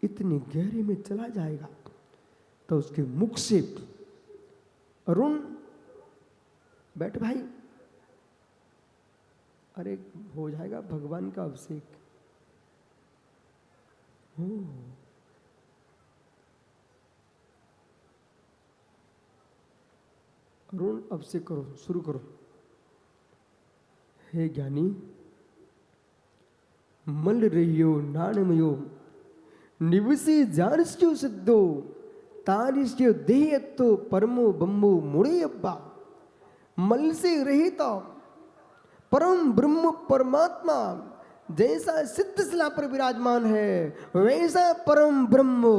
इतनी गहरे में चला जाएगा तो उसके मुख से अरुण, बैठ भाई, अरे हो जाएगा भगवान का अभिषेक। अरुण अभिषेक करो, शुरू करो। हे ज्ञानी, मल रहियो नाणमयो निवसी जानिस्यो सिद्धो तारिस्यो देहत्तो परमो बम्बो मुड़े अब्बा। मल से रहित परम ब्रह्म परमात्मा जैसा सिद्ध शिला पर विराजमान है, वैसा परम ब्रह्म।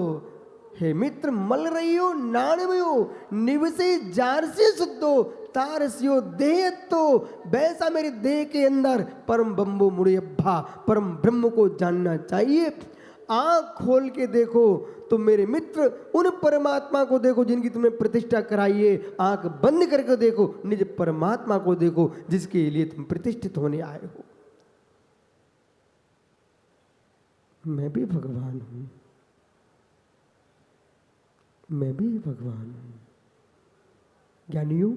हे मित्र, मल रहियो नाणमयो निवसे जारसे शुद्धो तारस्यो देहत्तो, वैसा मेरे देह के अंदर परम बम्बो मुड़े अब्बा, परम ब्रह्म को जानना चाहिए। आंख खोल के देखो तो मेरे मित्र उन परमात्मा को देखो जिनकी तुमने प्रतिष्ठा कराई है। आंख बंद करके देखो, निज परमात्मा को देखो जिसके लिए तुम प्रतिष्ठित होने आए हो। मैं भी भगवान हूं, मैं भी भगवान हूं। ज्ञानियों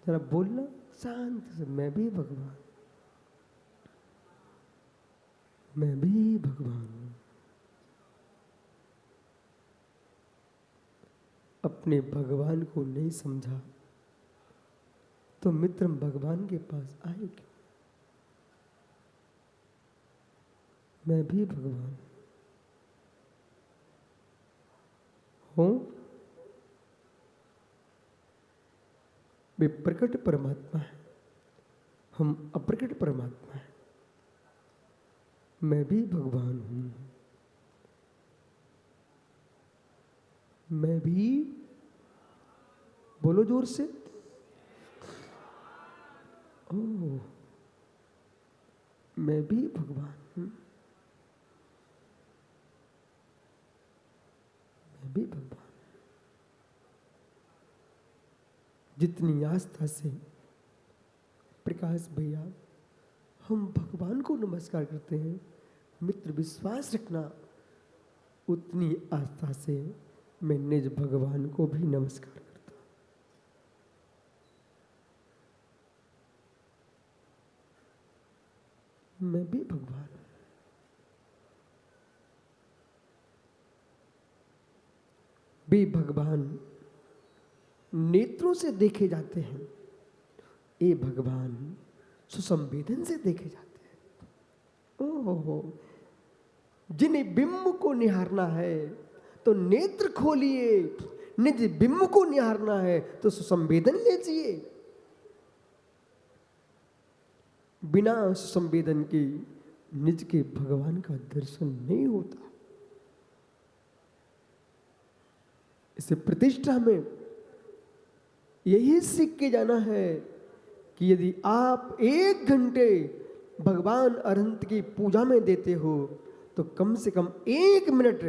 जरा बोलना शांत से, मैं भी भगवान, मैं भी भगवान हूं। अपने भगवान को नहीं समझा तो मित्र भगवान के पास आए क्यों? मैं भी भगवान हूं। वे प्रकट परमात्मा है, हम अप्रकट परमात्मा है। मैं भी भगवान हूं। मैं भी, बोलो जोर से, ओह मैं भी भगवान हूं, मैं भी भगवान। जितनी आस्था से प्रकाश भैया हम भगवान को नमस्कार करते हैं, मित्र विश्वास रखना उतनी आस्था से मैं निज भगवान को भी नमस्कार करता हूं। मैं भी भगवान हूं। भी भगवान नेत्रों से देखे जाते हैं, ये भगवान सुसंवेदन से देखे जाते हैं। ओहो, जिन्हें बिंब को निहारना है तो नेत्र खोलिए, निज बिंब को निहारना है तो सुसंवेदन लीजिए। बिना सुसंवेदन के निज के भगवान का दर्शन नहीं होता। इसे प्रतिष्ठा में यही सीख के जाना है कि यदि आप 1 घंटे भगवान अनंत की पूजा में देते हो तो कम से कम 1 मिनट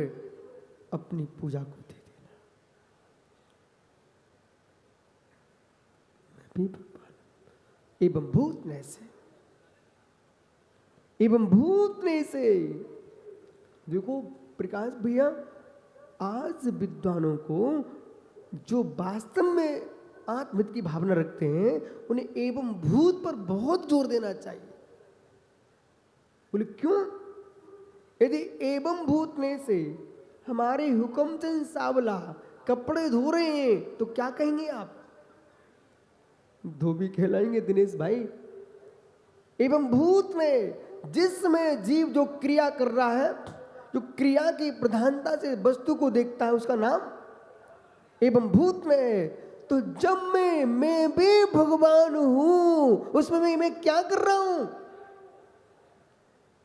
अपनी पूजा को दे देना। मैं भी भगवान एवं भूत नय से, एवं भूत नय से। देखो प्रकाश भैया, आज विद्वानों को जो वास्तव में आत्महित की भावना रखते हैं उन्हें एवं भूत पर बहुत जोर देना चाहिए। बोले क्यों? यदि एवं भूत में से हमारे हुक्मचंद सावला कपड़े धो रहे हैं तो क्या कहेंगे आप? धोबी कहलाएंगे दिनेश भाई। एवं भूत में जिस समय जीव जो क्रिया कर रहा है, जो क्रिया की प्रधानता से वस्तु को देखता है, उसका नाम एवं भूत में। तो जब मैं भी भगवान हूं, उसमें मैं क्या कर रहा हूं?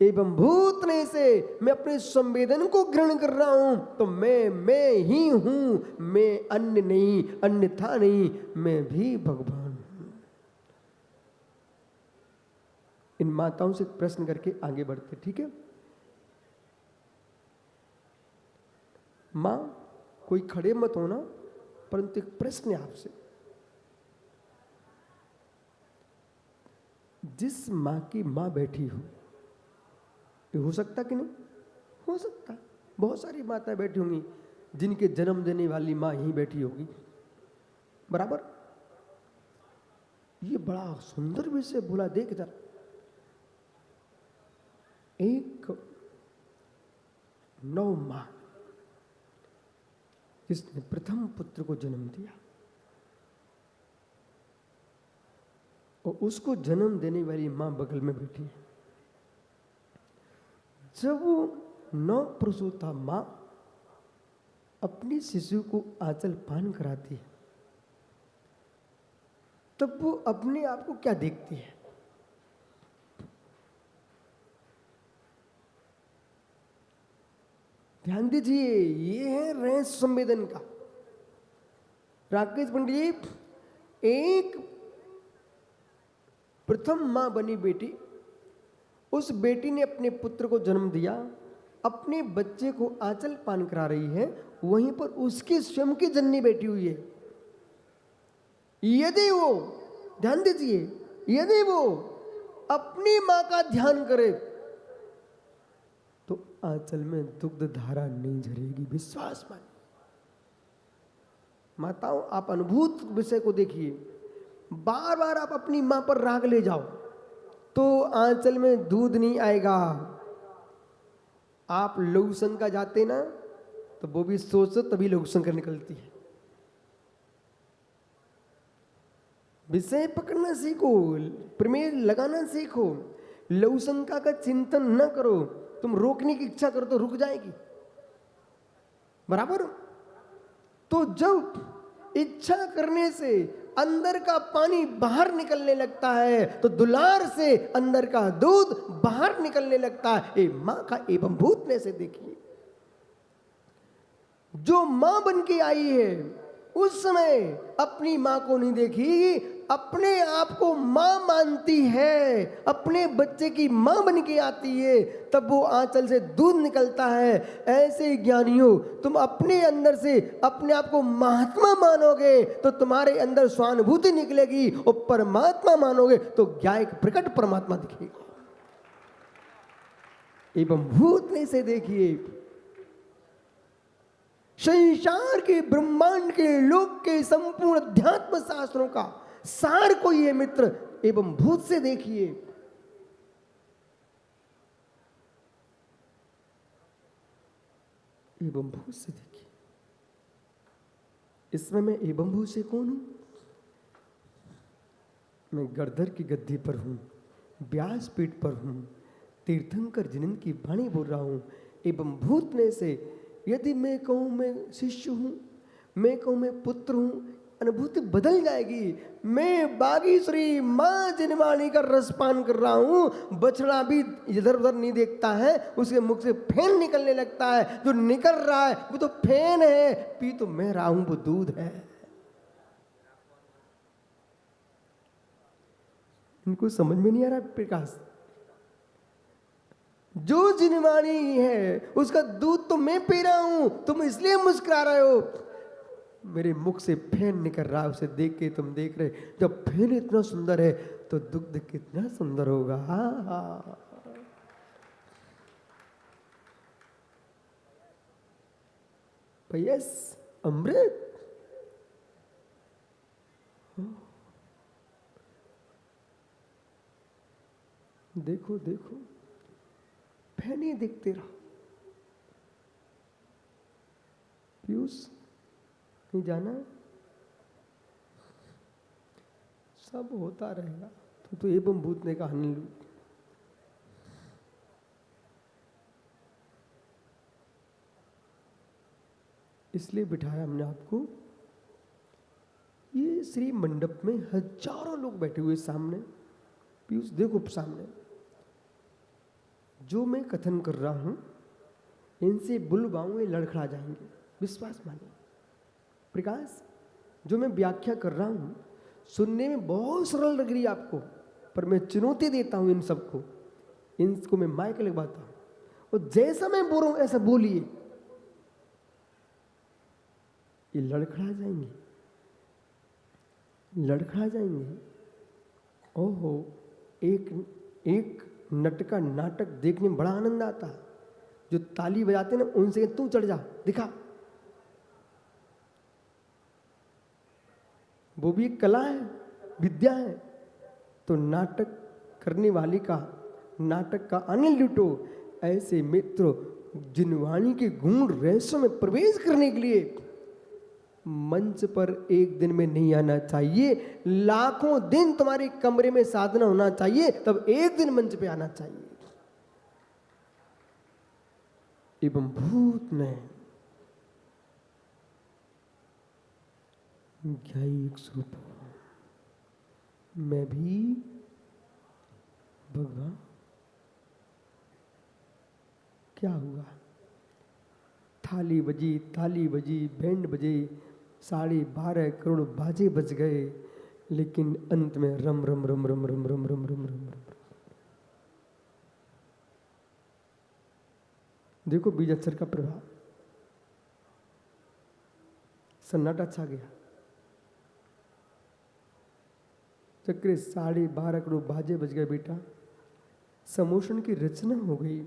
एवं भूत ने से मैं अपने संवेदन को ग्रहण कर रहा हूं, तो मैं ही हूं, मैं अन्य नहीं, अन्यथा नहीं, मैं भी भगवान हूं। इन माताओं से प्रश्न करके आगे बढ़ते, ठीक है? मां कोई खड़े मत होना, परंतु एक प्रश्न है आपसे। जिस मां की मां बैठी हो, ये हो सकता कि नहीं? हो सकता। बहुत सारी माताएं बैठी होंगी जिनके जन्म देने वाली मां यहीं बैठी होगी, बराबर? ये बड़ा सुंदर विषय बोला। देख जरा, एक नौ मां जिसने प्रथम पुत्र को जन्म दिया और उसको जन्म देने वाली मां बगल में बैठी है। जब वो नौ प्रसूता मां अपनी शिशु को आंचल पान कराती है, तब वो अपने आप को क्या देखती है? ध्यान दीजिए, ये है रहस्य संवेदन का। राकेश पंडित, एक प्रथम मां बनी बेटी, उस बेटी ने अपने पुत्र को जन्म दिया, अपने बच्चे को आंचल पान करा रही है, वहीं पर उसकी स्वयं की जननी बैठी हुई है। यदि वो, ध्यान दीजिए, यदि वो अपनी मां का ध्यान करे तो आंचल में दुग्ध धारा नहीं झरेगी। विश्वास मानिए माताओं, आप अनुभूत विषय को देखिए। बार बार आप अपनी मां पर राग ले जाओ तो आंचल में दूध नहीं आएगा। आप लघु शंका जाते ना, तो वो भी सोचो तभी लघु शंका निकलती है। विषय पकड़ना सीखो, प्रमेय लगाना सीखो। लघु शंका का चिंतन न करो, तुम रोकने की इच्छा करो तो रुक जाएगी, बराबर? तो जब इच्छा करने से अंदर का पानी बाहर निकलने लगता है तो दुलार से अंदर का दूध बाहर निकलने लगता है। ए मां का एवं भूतने से देखिए। जो मां बन के आई है उस समय अपनी मां को नहीं देखी, अपने आप को मां मानती है, अपने बच्चे की मां बन के आती है, तब वो आंचल से दूध निकलता है। ऐसे ज्ञानियों, तुम अपने अंदर से अपने आप को महात्मा मानोगे तो तुम्हारे अंदर स्वानुभूति निकलेगी, और परमात्मा मानोगे तो क्या एक प्रकट परमात्मा दिखेगा। एवं भूत में से देखिए, संसार के, ब्रह्मांड के, लोक के संपूर्ण अध्यात्म शास्त्रों का सार को ये मित्र एवं भूत से देखिए। एवं भूत से देखिए। इसमें मैं एवं भूत से कौन हूं? मैं गरधर की गद्दी पर हूं, व्यासपीठ पर हूं, तीर्थंकर जिनन की वाणी बोल रहा हूं। एवं भूत में से यदि मैं कहूं मैं शिष्य हूं, मैं कहूं मैं पुत्र हूं, अनुभूति बदल जाएगी। मैं बागीश्वरी मां जिनवाणी का रसपान कर रहा हूं, बछड़ा भी इधर उधर नहीं देखता है, उसके मुख से फेन निकलने लगता है। जो निकल रहा है वो तो फेन है, पी तो मैं रहा हूं वो दूध है। इनको समझ में नहीं आ रहा प्रकाश। जो जिनवाणी है उसका दूध तो मैं पी रहा हूं, तुम इसलिए मुस्कुरा रहे हो। मेरे मुख से फेन निकल रहा है, उसे देख के तुम देख रहे। जब फेन इतना सुंदर है तो दुग्ध कितना सुंदर होगा। यस, अमृत। देखो देखो, फैनी देखते रहो। पीयूष नहीं जाना, सब होता रहेगा। तो एवं भूत ने कहा नहीं। इसलिए बिठाया हमने आपको। ये श्री मंडप में हजारों लोग बैठे हुए सामने। पीयूष देखो सामने, जो मैं कथन कर रहा हूं इनसे बुलवाऊं ये लड़खड़ा जाएंगे, विश्वास मानिए। प्रकाश, जो मैं व्याख्या कर रहा हूं सुनने में बहुत सरल लग रही है आपको, पर मैं चुनौती देता हूं इन सबको। इनको मैं माइक लगवाता हूं और जैसा मैं बोल रहा हूं ऐसा बोलिए, ये लड़खड़ा जाएंगे, लड़खड़ा जाएंगे। ओहो, एक नट का नाटक देखने में बड़ा आनंद आता है। जो ताली बजाते ना उनसे तू चढ़ जा, दिखा। वो भी एक कला है, विद्या है। तो नाटक करने वाले का नाटक का आनंद लूटो। ऐसे मित्रों, जिनवाणी के गुण रहस्यों में प्रवेश करने के लिए मंच पर एक दिन में नहीं आना चाहिए, लाखों दिन तुम्हारे कमरे में साधना होना चाहिए, तब एक दिन मंच पे आना चाहिए। एवं भूत ने क्या एक स्वरूप, मैं भी भगवान। क्या हुआ? थाली बजी, बैंड बजे, 12.5 करोड़ बाजे बज गए, लेकिन अंत में रम रम रम रम रम रम रम रम रम रम। देखो बीजाक्षर का प्रभाव, सन्नाटा छा गया। चक्रे 12.5 करोड़ बाजे बज गए बेटा, समोषण की रचना हो गई।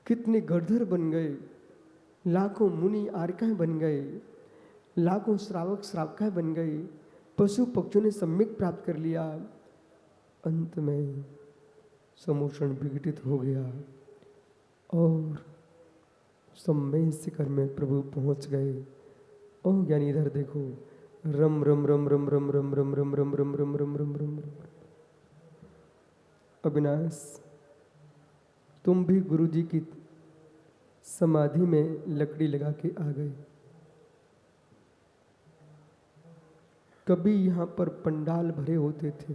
कितने गढ़धर बन गए, लाखों मुनि आर्काएं बन गए, लाखों श्रावक श्रावकाएं बन गए, पशु पक्षियों ने सम्यक प्राप्त कर लिया। अंत में समोषण विघटित हो गया और सम्मेय शिखर में प्रभु पहुंच गए। ओ ज्ञानी, इधर देखो, रम रम रम रम रम रम रम रम रम रम रम रम रम रम रम। अविनाश, तुम भी गुरुजी की समाधि में लकड़ी लगा के आ गए। कभी यहाँ पर पंडाल भरे होते थे,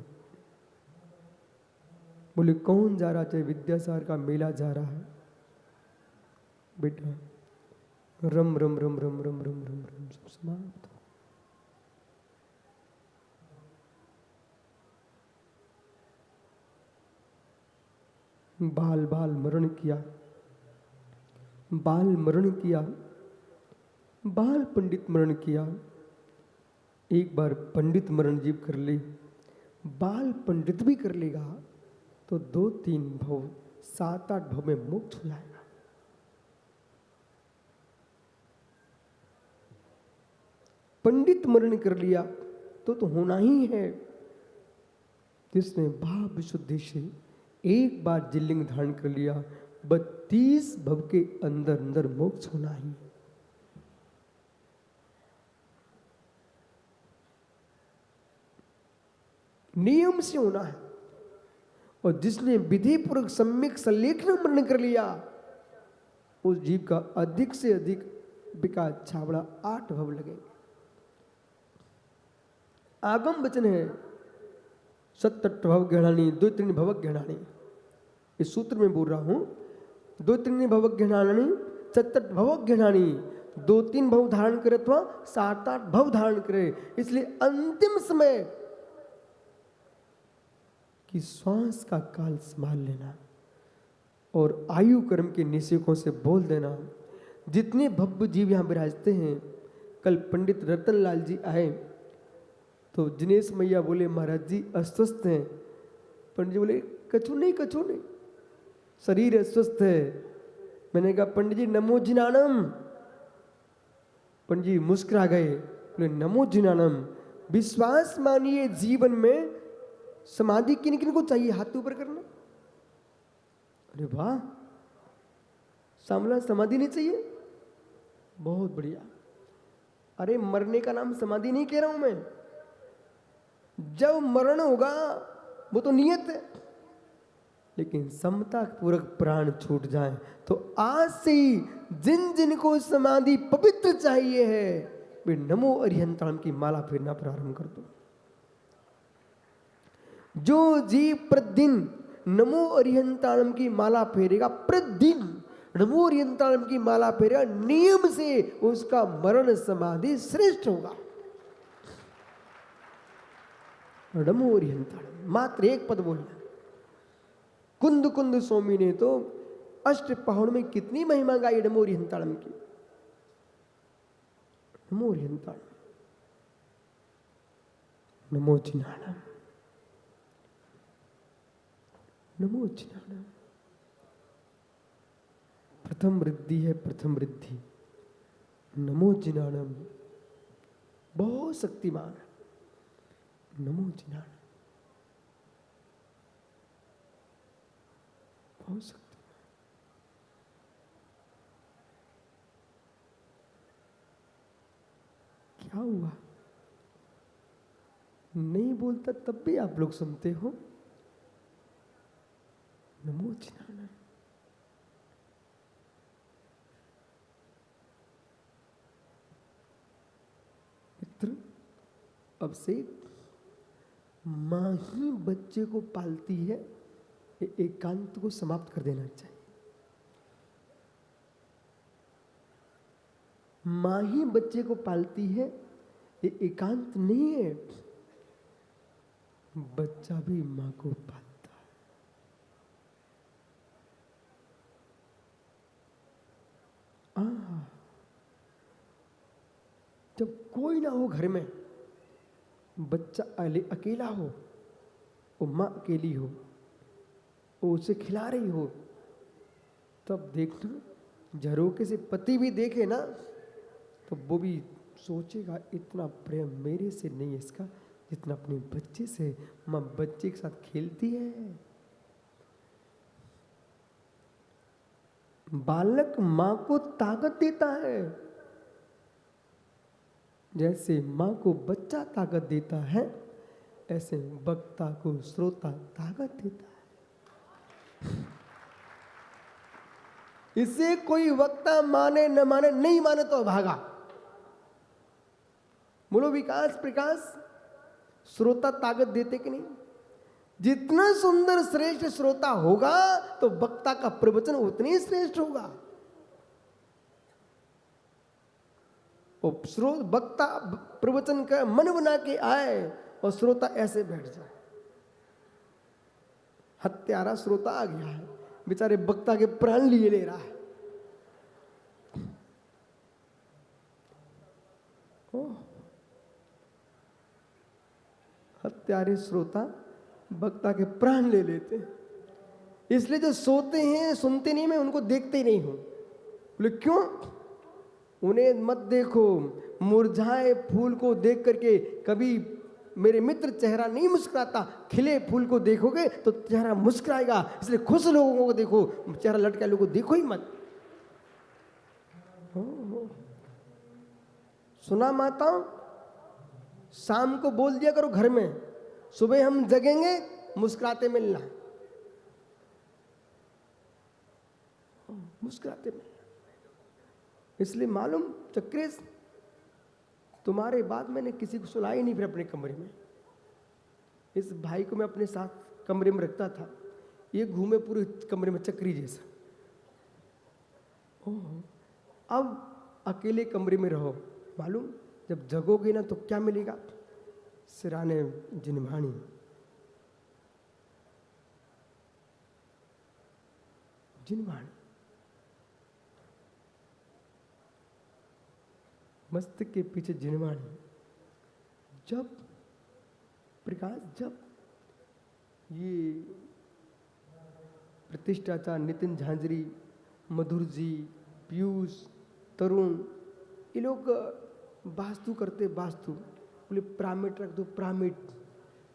बोले कौन जा रहा, चाहे विद्यासागर का मेला जा रहा है, बेटा रम रम रम रम रम रम रम रम सब समाप्त। बाल बाल मरण किया, बाल मरण किया, बाल पंडित मरण किया। एक बार पंडित मरण जीव कर ले, बाल पंडित भी कर लेगा तो 2-3 भव 7-8 भव में मुक्त हो जाएगा। पंडित मरण कर लिया तो होना ही है। जिसने भाव विशुद्धि से एक बार जिलिंग धारण कर लिया 32 भव के अंदर अंदर मोक्ष होना ही है। नियम से होना है। और जिसने विधि पूर्वक सम्यक सल्लेखन मरण कर लिया उस जीव का अधिक से अधिक विकास छावड़ा 8 भव लगेंगे। आगम वचन है 7 भव गहणानी 2-3 भव गहणानी। इस सूत्र में बोल रहा हूं 2-3 भव गहणानी 7 भव गहणानी। 2-3 भव धारण करे अथवा 7-8 भव धारण करे। इसलिए अंतिम समय कि श्वास का काल संभाल लेना और आयु कर्म के निषेकों से बोल देना। जितने भव्य जीव यहाँ विराजते हैं, कल पंडित रतनलाल जी आए तो दिनेश मैया बोले महाराज जी अस्वस्थ हैं। पंडित जी बोले कछु नहीं, शरीर अस्वस्थ है। मैंने कहा पंडित जी नमो जिनानम। पंडित जी मुस्कुरा गए, बोले नमो जिनानम। विश्वास मानिए जीवन में समाधि किन किन को चाहिए, हाथ ऊपर करना। अरे वाह, सामला समाधि नहीं चाहिए, बहुत बढ़िया। अरे मरने का नाम समाधि नहीं कह रहा हूं मैं। जब मरण होगा वो तो नियत है, लेकिन समता पूर्वक प्राण छूट जाए तो आज से ही जिन जिन को समाधि पवित्र चाहिए है वे नमो अरिहंताणम की माला फेरना प्रारंभ कर दो। जो जीव प्रतिदिन नमो अरिहंताणम की माला फेरेगा, प्रतिदिन नमो अरिहंताणम की माला फेरेगा, नियम से उसका मरण समाधि श्रेष्ठ होगा। नमो अरिहंताणम मात्र एक पद बोलना। कुंद कुंद स्वामी ने तो अष्ट पहाड़ में कितनी महिमा गाई नमो अरिहंताणम की। नमो अरिहंताणम, नमो जिनाणम, नमो जिनाणम। प्रथम वृद्धि है, प्रथम वृद्धि। नमो जिनाणम बहुत शक्तिमान है। नमो जिनाणम बहुत शक्तिमान। क्या हुआ? नहीं बोलता तब भी आप लोग सुनते हो। नमो जिनाणम। मित्र, अब से मां ही बच्चे को पालती है, एकांत को समाप्त कर देना चाहिए। मां ही बच्चे को पालती है, ये एकांत नहीं है। बच्चा भी मां को पालता है। जब कोई ना हो घर में, बच्चा अकेला हो, वो मां अकेली हो, वो उसे खिला रही हो, तब देखना झरोके से पति भी देखे ना तो वो भी सोचेगा इतना प्रेम मेरे से नहीं है इसका जितना अपने बच्चे से। मां बच्चे के साथ खेलती है। बालक मां को ताकत देता है, जैसे मां को बच्चा ताकत देता है, ऐसे वक्ता को श्रोता ताकत देता है। इसे कोई वक्ता माने न माने, नहीं माने तो भागा। बोलो विकास प्रकाश, श्रोता ताकत देते कि नहीं? जितना सुंदर श्रेष्ठ श्रोता होगा तो वक्ता का प्रवचन उतने ही श्रेष्ठ होगा। और वक्ता प्रवचन का मन बना के आए और श्रोता ऐसे बैठ जाए। हत्यारा श्रोता आ गया है, बेचारे वक्ता के प्राण लिए ले रहा है। हत्यारे श्रोता वक्ता के प्राण ले लेते हैं। इसलिए जो सोते हैं सुनते नहीं, मैं उनको देखते ही नहीं हूं। बोले क्यों? उन्हें मत देखो। मुरझाए फूल को देख करके कभी मेरे मित्र चेहरा नहीं मुस्कुराता, खिले फूल को देखोगे तो चेहरा मुस्कुराएगा। इसलिए खुश लोगों को देखो, चेहरा लटका लोगों को देखो ही मत। सुना माताओं, शाम को बोल दिया करो घर में, सुबह हम जगेंगे मुस्कुराते मिलना, मुस्कुराते मिलना। इसलिए मालूम चक्रेश, तुम्हारे बाद मैंने किसी को सुनाया ही नहीं फिर अपने कमरे में। इस भाई को मैं अपने साथ कमरे में रखता था, ये घूमे पूरे कमरे में चक्री जैसा। अब अकेले कमरे में रहो, मालूम जब जगोगे ना तो क्या मिलेगा? सिराने जिनवाणी, जिनवाणी, मस्तक के पीछे जिनवाणी। जब प्रकाश, जब ये प्रतिष्ठाचार, नितिन झांझरी, मधुर जी, पीयूष, तरुण, ये लोग वास्तु करते, वास्तु। बोले प्रामिट रख दो, प्रामिट।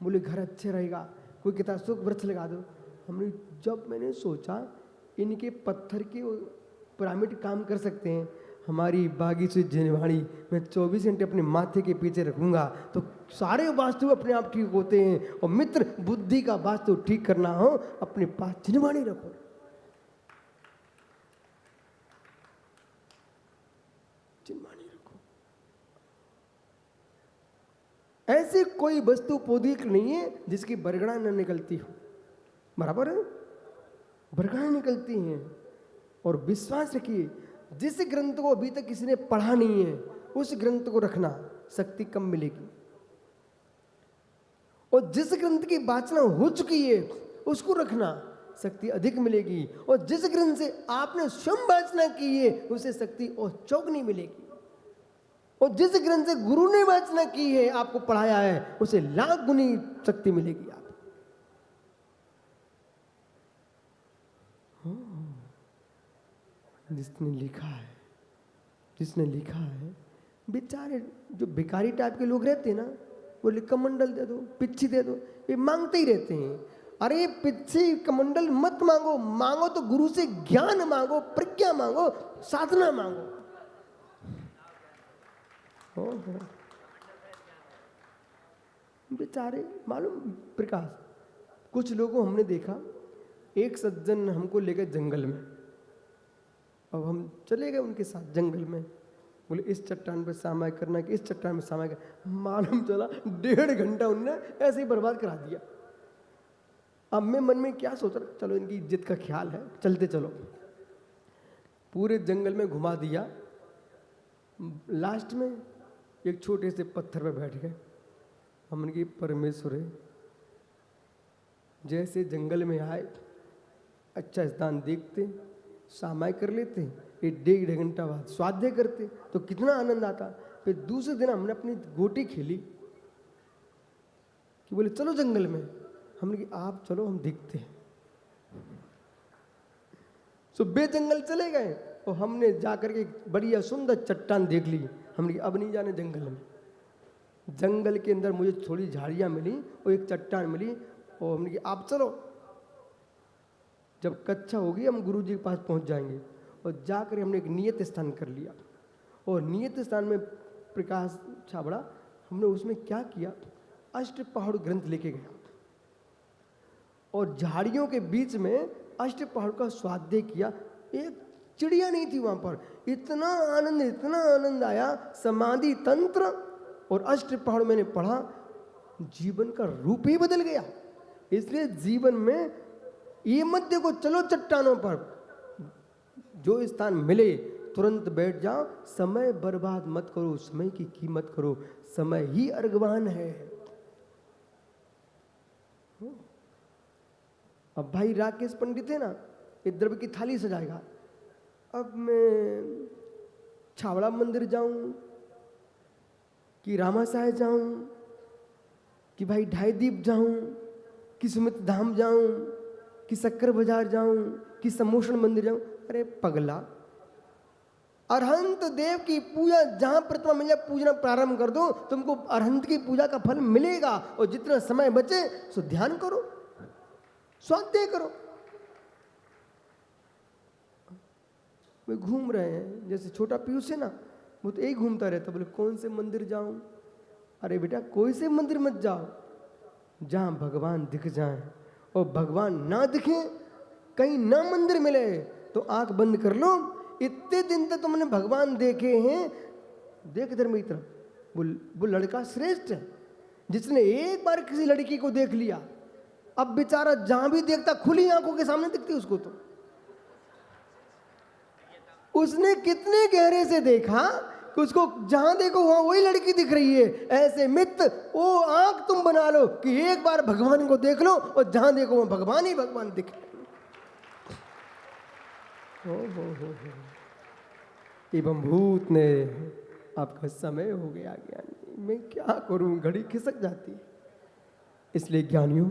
बोले घर अच्छे रहेगा। कोई कहता सुख वृक्ष लगा दो। हमने जब मैंने सोचा इनके पत्थर के पिरामिड काम कर सकते हैं, हमारी बागीची जिनवाणी मैं 24 घंटे अपने माथे के पीछे रखूंगा तो सारे वास्तु अपने आप ठीक होते हैं। और मित्र बुद्धि का वास्तु ठीक करना हो, अपने पास जिनवाणी रखो। जिनवाणी रखो। ऐसी कोई वस्तु पौधिक नहीं है जिसकी बरगड़ा न निकलती हो, बराबर है? बरगड़ा निकलती हैं। और विश्वास रखिए, जिस ग्रंथ को अभी तक किसी ने पढ़ा नहीं है उस ग्रंथ को रखना, शक्ति कम मिलेगी। और जिस ग्रंथ की वाचना हो चुकी है उसको रखना, शक्ति अधिक मिलेगी। और जिस ग्रंथ से आपने स्वयं वाचना की है उसे शक्ति और चौगुनी मिलेगी। और जिस ग्रंथ से गुरु ने वाचना की है, आपको पढ़ाया है, उसे लाख गुनी शक्ति मिलेगी। आप जिसने लिखा है, बेचारे जो भिखारी टाइप के लोग रहते हैं ना, बोले कमंडल दे दो, पिच्छी दे दो, ये मांगते ही रहते हैं। अरे पिच्छी कमंडल मत मांगो, मांगो तो गुरु से ज्ञान मांगो, प्रज्ञा मांगो, साधना मांगो। बेचारे मालूम प्रकाश, कुछ लोगों हमने देखा, एक सज्जन हमको लेकर जंगल में, अब हम चले गए उनके साथ जंगल में। बोले इस चट्टान पे सामाय करना कि इस चट्टान में सामाय करना। मालूम चला 1.5 घंटा उनने ऐसे ही बर्बाद करा दिया। अब मैं मन में क्या सोच रहा, चलो इनकी इज्जत का ख्याल है, चलते चलो। पूरे जंगल में घुमा दिया, लास्ट में एक छोटे से पत्थर पे बैठ गए। हमने की परमेश्वर है, जैसे जंगल में आए अच्छा स्थान देखते, सामाय कर लेते, 1.5 घंटा बाद स्वाध्याय करते तो कितना आनंद आता। फिर दूसरे दिन हमने अपनी गोटी खेली कि बोले चलो जंगल में। हमने कि आप चलो, हम देखते हैं। तो जंगल चले गए और हमने जाकर के बढ़िया सुंदर चट्टान देख ली। हमने कि अब नहीं जाने जंगल में। जंगल के अंदर मुझे थोड़ी झाड़ियाँ मिली और एक चट्टान मिली और हमने कि आप चलो, जब कक्षा होगी हम गुरु जी के पास पहुंच जाएंगे। और जाकर हमने एक नियत स्थान कर लिया। और नियत स्थान में प्रकाश छाबड़ा, हमने उसमें क्या किया, अष्टपहाड़ ग्रंथ लेके गया और झाड़ियों के बीच में अष्टपहाड़ का स्वाध्याय किया। एक चिड़िया नहीं थी वहां पर। इतना आनंद आया। समाधि तंत्र और अष्टपहाड़ मैंने पढ़ा, जीवन का रूप ही बदल गया। इसलिए जीवन में ये मत देखो, चलो चट्टानों पर, जो स्थान मिले तुरंत बैठ जाओ, समय बर्बाद मत करो, समय की कीमत करो, समय ही अर्गवान है। अब भाई राकेश पंडित है ना, ये द्रव्य की थाली सजाएगा, अब मैं छावड़ा मंदिर जाऊं कि रामासाय जाऊं कि भाई ढाई दीप जाऊं कि सुमित धाम जाऊं कि शक्कर बाजार जाऊं कि समोषण मंदिर जाऊं? अरे पगला, अरहंत देव की पूजा जहां प्रतिमा मिल जाए पूजना प्रारंभ कर दो, तुमको अरहंत की पूजा का फल मिलेगा। और जितना समय बचे सो ध्यान करो, स्वाध्याय करो। वे घूम रहे हैं, जैसे छोटा पीयूष है ना, वो तो एक घूमता रहता, बोले कौन से मंदिर जाऊं? अरे बेटा कोई से मंदिर मत जाओ, जहां भगवान दिख जाए, और भगवान ना दिखे, कहीं ना मंदिर मिले तो आंख बंद कर लो। इतने दिन तक तुमने भगवान देखे हैं, देख इधर मेरी तरफ, वो लड़का श्रेष्ठ है जिसने एक बार किसी लड़की को देख लिया, अब बेचारा जहां भी देखता खुली आंखों के सामने दिखती उसको। तो उसने कितने गहरे से देखा कि उसको जहां देखो वहां वही लड़की दिख रही है। ऐसे मित्र वो आंख तुम बना लो कि एक बार भगवान को देख लो और जहां देखो वहां भगवान ही भगवान दिखे। हो। एवं भूत ने आपका समय हो गया ज्ञानी, मैं क्या करूं, घड़ी खिसक जाती है। इसलिए ज्ञानियों,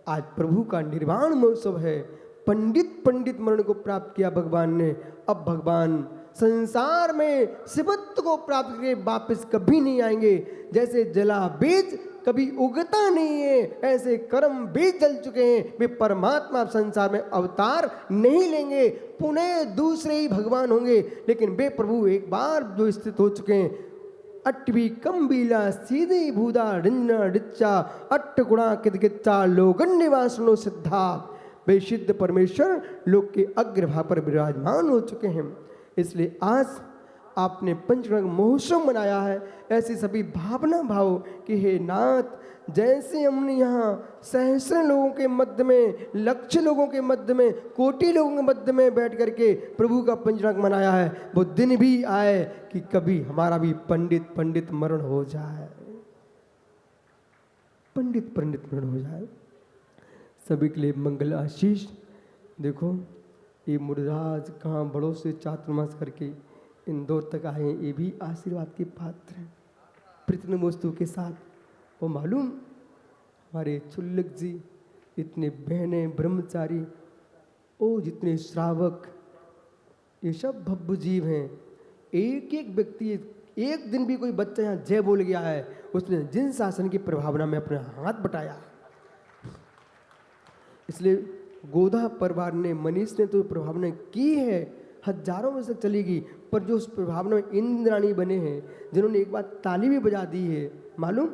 आज प्रभु का निर्वाण महोत्सव है। पंडित मरण को प्राप्त किया भगवान ने, अब भगवान संसार में शिवत्व को प्राप्त करके वापस कभी नहीं आएंगे। जैसे जला बीज कभी उगता नहीं है, ऐसे कर्म बीज जल चुके हैं, वे परमात्मा अब संसार में अवतार नहीं लेंगे, पुनः दूसरे ही भगवान होंगे। लेकिन वे प्रभु एक बार जो स्थित हो चुके हैं, अट्टवी कंबीला सीधी भूदा रंजना डिच्चा अट्ट गुणा किदगिच्चा लोगन निवासनो सिद्धा, वे सिद्ध परमेश्वर लोक के अग्रभाग पर विराजमान हो चुके हैं। इसलिए आज आपने पंचरंग महोत्सव मनाया है, ऐसी सभी भावना भाव कि हे नाथ, जैसे हमने यहाँ सहस्र लोगों के मध्य में, लक्ष लोगों के मध्य में, कोटि लोगों के मध्य में बैठ करके प्रभु का पंचरंग मनाया है, वो दिन भी आए कि कभी हमारा भी पंडित मरण हो जाए, पंडित मरण हो जाए। सभी के लिए मंगल आशीष। देखो ये मुरराज कहाँ बड़ों से चातुर्मास करके इंदौर तक आए, ये भी आशीर्वाद के पात्र हैं प्रति वस्तु के साथ। वो मालूम हमारे चुल्लक जी, इतने बहने ब्रह्मचारी, ओ जितने श्रावक, ये सब भव्य जीव हैं। एक एक व्यक्ति, एक दिन भी कोई बच्चा यहाँ जय बोल गया है, उसने जिन शासन की प्रभावना में अपना हाथ बटाया। इसलिए गोधा परिवार ने, मनीष ने तो प्रभावना की है, हजारों वर्ष तक चलेगी, पर जो उस प्रभावना में इंद्राणी बने हैं, जिन्होंने एक बार ताली भी बजा दी है, मालूम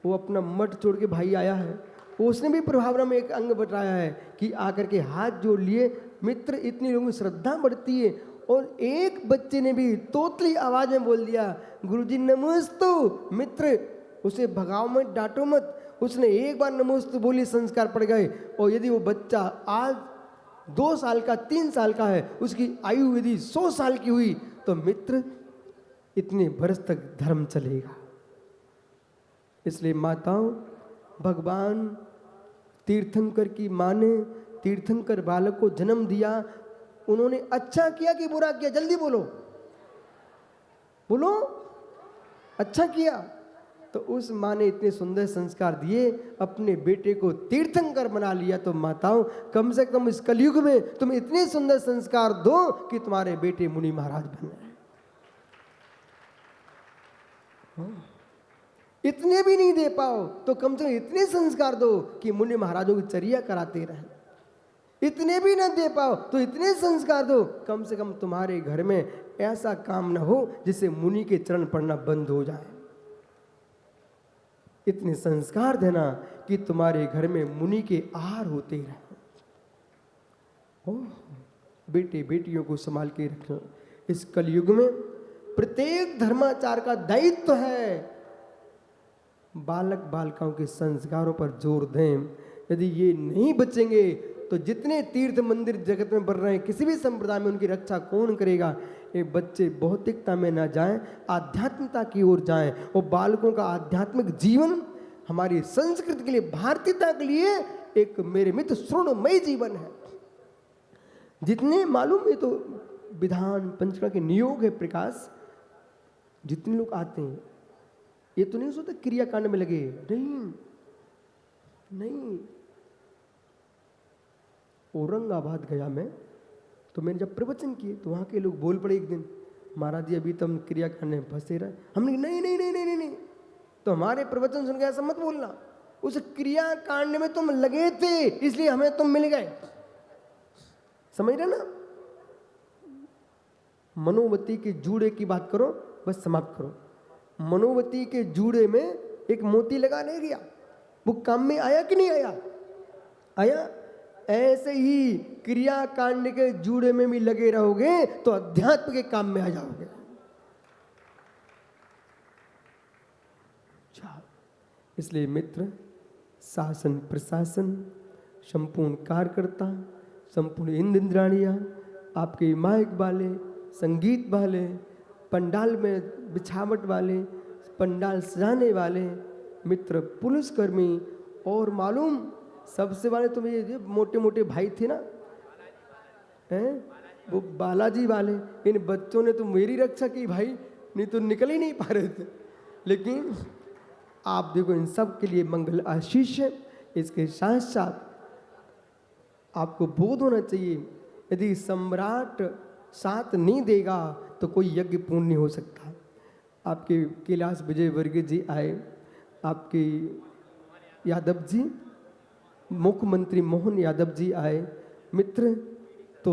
वो अपना मठ छोड़ के भाई आया है, उसने भी प्रभावना में एक अंग बटाया है कि आकर के हाथ जोड़ लिए। मित्र, इतनी लोगों की श्रद्धा बढ़ती है। और एक बच्चे ने भी तोतली आवाज में बोल दिया, गुरुजी नमोस्तु। मित्र, उसे भगाओ मत, डांटो मत, उसने एक बार नमोस्तु बोली, संस्कार पड़ गए। और यदि वो बच्चा आज 2 साल का, 3 साल का है, उसकी आयु यदि 100 साल की हुई, तो मित्र इतने वर्ष तक धर्म चलेगा। इसलिए माताओं, भगवान तीर्थंकर की माँ ने तीर्थंकर बालक को जन्म दिया, उन्होंने अच्छा किया कि बुरा किया? जल्दी बोलो, बोलो, अच्छा किया। तो उस माँ ने इतने सुंदर संस्कार दिए, अपने बेटे को तीर्थंकर बना लिया। तो माताओं, कम से कम इस कलयुग में तुम इतने सुंदर संस्कार दो कि तुम्हारे बेटे मुनि महाराज बन गए। इतने भी नहीं दे पाओ तो कम से कम इतने संस्कार दो कि मुनि महाराजों की चर्या कराते रहें। इतने भी न दे पाओ तो इतने संस्कार दो, कम से कम तुम्हारे घर में ऐसा काम न हो जिससे मुनि के चरण पड़ना बंद हो जाए। इतने संस्कार देना कि तुम्हारे घर में मुनि के आहार होते रहे। बेटे बेटियों को संभाल के रखना इस कलयुग में प्रत्येक धर्माचार का दायित्व है। बालक बालिकाओं के संस्कारों पर जोर दें। यदि ये नहीं बचेंगे तो जितने तीर्थ मंदिर जगत में बढ़ रहे हैं, किसी भी संप्रदाय में उनकी रक्षा कौन करेगा? ये बच्चे भौतिकता में ना जाएं, आध्यात्मिकता की ओर जाएं। और बालकों का आध्यात्मिक जीवन हमारी संस्कृति के लिए, भारतीयता के लिए एक मेरे मित्र स्वर्णमय जीवन है। जितने मालूम है तो विधान पंचकर्म के नियोग है प्रकाश, जितने लोग आते हैं ये तो नहीं सोचते क्रियाकांड में लगे, नहीं नहीं। औरंगाबाद गया मैं, तो मैंने जब प्रवचन किए तो वहाँ के लोग बोल पड़े एक दिन, महाराज जी अभी तो हम क्रियाकांड में फंसे रहे। हमने नहीं नहीं नहीं नहीं नहीं नहीं, तो हमारे प्रवचन सुन के ऐसा मत बोलना, उस क्रियाकांड में तुम लगे थे इसलिए हमें तुम मिल गए, समझ रहे ना। मनोवती के जूड़े की बात करो, बस समाप्त करो। मनोवती के जूड़े में एक मोती लगा नहीं गया, वो काम में आया कि नहीं आया? आया। ऐसे ही क्रियाकांड के जूड़े में भी लगे रहोगे तो अध्यात्म के काम में आ जाओगे। इसलिए मित्र, शासन प्रशासन, संपूर्ण कार्यकर्ता, संपूर्ण इंद्राणियाँ, आपके माइक वाले, संगीत वाले, पंडाल में बिछावट वाले, पंडाल सजाने वाले मित्र, पुलिसकर्मी, और मालूम सबसे वाले तो ये मोटे मोटे भाई थे ना, हैं वो बालाजी वाले, इन बच्चों ने तो मेरी रक्षा की भाई, नहीं तो निकल ही नहीं पा रहे थे। लेकिन आप देखो इन सब के लिए मंगल आशीष है। इसके साथ साथ आपको बोध होना चाहिए, यदि सम्राट साथ नहीं देगा तो कोई यज्ञ पूर्ण नहीं हो सकता। आपके कैलाश विजय वर्गीय जी आए, आपके यादव जी, मुख्यमंत्री मोहन यादव जी आए मित्र, तो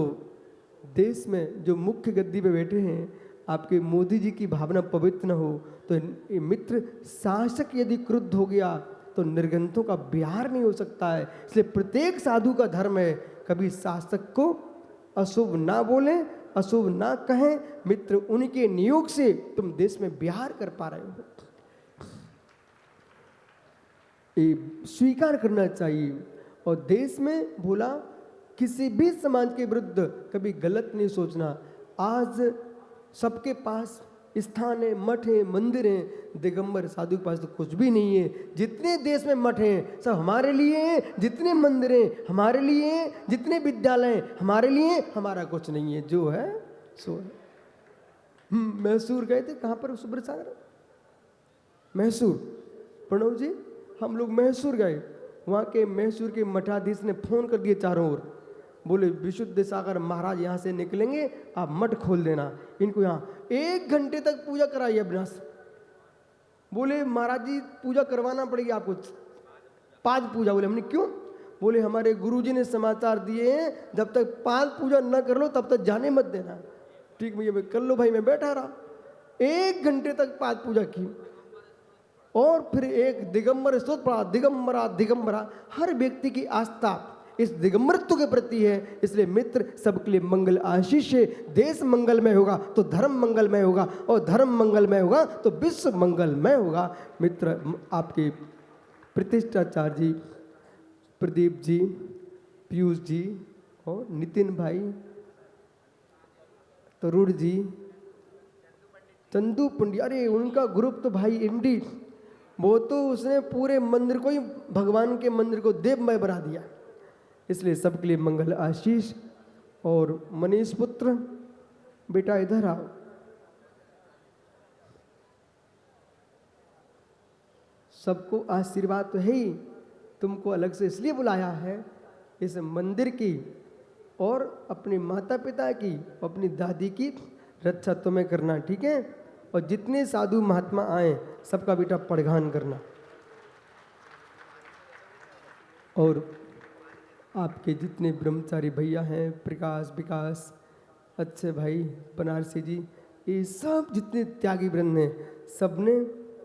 देश में जो मुख्य गद्दी पे बैठे हैं, आपके मोदी जी की भावना पवित्र न हो तो ये मित्र, शासक यदि क्रुद्ध हो गया तो निर्गंथों का बिहार नहीं हो सकता है। इसलिए प्रत्येक साधु का धर्म है कभी शासक को अशुभ ना बोले, अशुभ ना कहें मित्र, उनके नियोग से तुम देश में बिहार कर पा रहे हो, ये स्वीकार करना चाहिए। और देश में बोला किसी भी समाज के विरुद्ध कभी गलत नहीं सोचना। आज सबके पास स्थान है, मठ है, मंदिर है, दिगंबर साधु के पास तो कुछ भी नहीं है। जितने देश में मठ हैं सब हमारे लिए हैं, जितने मंदिर हैं हमारे लिए हैं, जितने विद्यालय हैं हमारे लिए, हमारा कुछ नहीं है, जो है सो है। मैसूर गए थे, कहाँ पर? सुब्रत सागर, मैसूर। प्रणव जी, हम लोग मैसूर गए, वहाँ के मैसूर के मठाधीश ने फोन कर दिए चारों ओर, बोले विशुद्ध सागर महाराज यहाँ से निकलेंगे, आप मठ खोल देना, इनको यहाँ 1 घंटे तक पूजा कराइए अविनाश। बोले महाराज जी पूजा करवाना पड़ेगी आपको, 5 पूजा। बोले हमने क्यों? बोले हमारे गुरुजी ने समाचार दिए हैं, जब तक 5 पूजा न कर लो तब तक जाने मत देना। ठीक भैया, मैं कर लो भाई, मैं बैठा रहा, 1 घंटे तक 5 पूजा की। और फिर एक दिगंबर स्तोत्र पढ़ा, दिगंबरा दिगंबरा। हर व्यक्ति की आस्था इस दिगंबरत्व के प्रति है। इसलिए मित्र, सबके लिए मंगल आशीष है। देश मंगलमय होगा तो धर्म मंगलमय होगा, और धर्म मंगलमय होगा तो विश्व मंगलमय होगा। मित्र, आपके प्रतिष्ठाचार्य जी, प्रदीप जी, पीयूष जी और नितिन भाई, तरुण जी, चंदू पंडित, अरे उनका ग्रुप तो भाई इंडी, वो तो उसने पूरे मंदिर को ही, भगवान के मंदिर को देवमय बना दिया। इसलिए सबके लिए मंगल आशीष। और मनीष पुत्र, बेटा इधर आओ। सबको आशीर्वाद तो है ही, तुमको अलग से इसलिए बुलाया है, इस मंदिर की और अपने माता पिता की, अपनी दादी की रक्षा तुम्हें करना, ठीक है? और जितने साधु महात्मा आए सबका बेटा पड़घान करना। और आपके जितने ब्रह्मचारी भैया हैं, प्रकाश, विकास, अच्छे भाई, बनारसी जी, ये सब जितने त्यागी वृंद हैं, सबने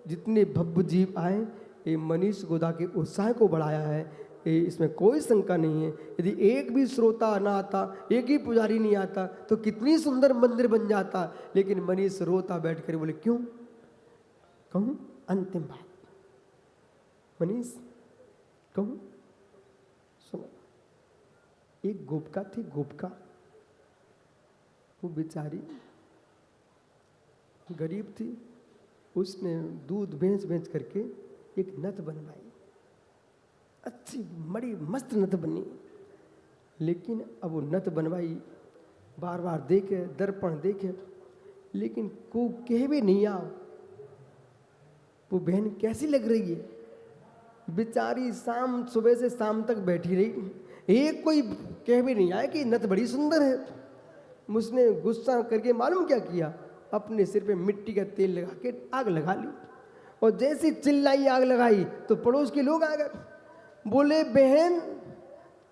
जितने भव्य जीव आए, ये मनीष गोदा के उत्साह को बढ़ाया है, ये इसमें कोई शंका नहीं है। यदि एक भी श्रोता ना आता, एक ही पुजारी नहीं आता तो कितनी सुंदर मंदिर बन जाता। लेकिन मनीष रोता बैठ कर बोले, क्यों कहूँ? अंतिम बात मनीष कहूँ, सुनो। एक गोपिका थी, गोपिका, वो बेचारी गरीब थी, उसने दूध बेच बेच करके एक नथ बनवाई, अच्छी बड़ी मस्त नथ बनी। लेकिन अब वो नथ बनवाई, बार बार देखे, दर्पण देखे, लेकिन को कह भी नहीं आओ वो बहन कैसी लग रही है। बेचारी शाम सुबह से शाम तक बैठी रही, एक कोई कह भी नहीं आया कि नथ बड़ी सुंदर है। उसने गुस्सा करके मालूम क्या किया, अपने सिर पे मिट्टी का तेल लगा के आग लगा ली, और जैसी चिल्लाई आग लगाई तो पड़ोस के लोग आ गए, बोले बहन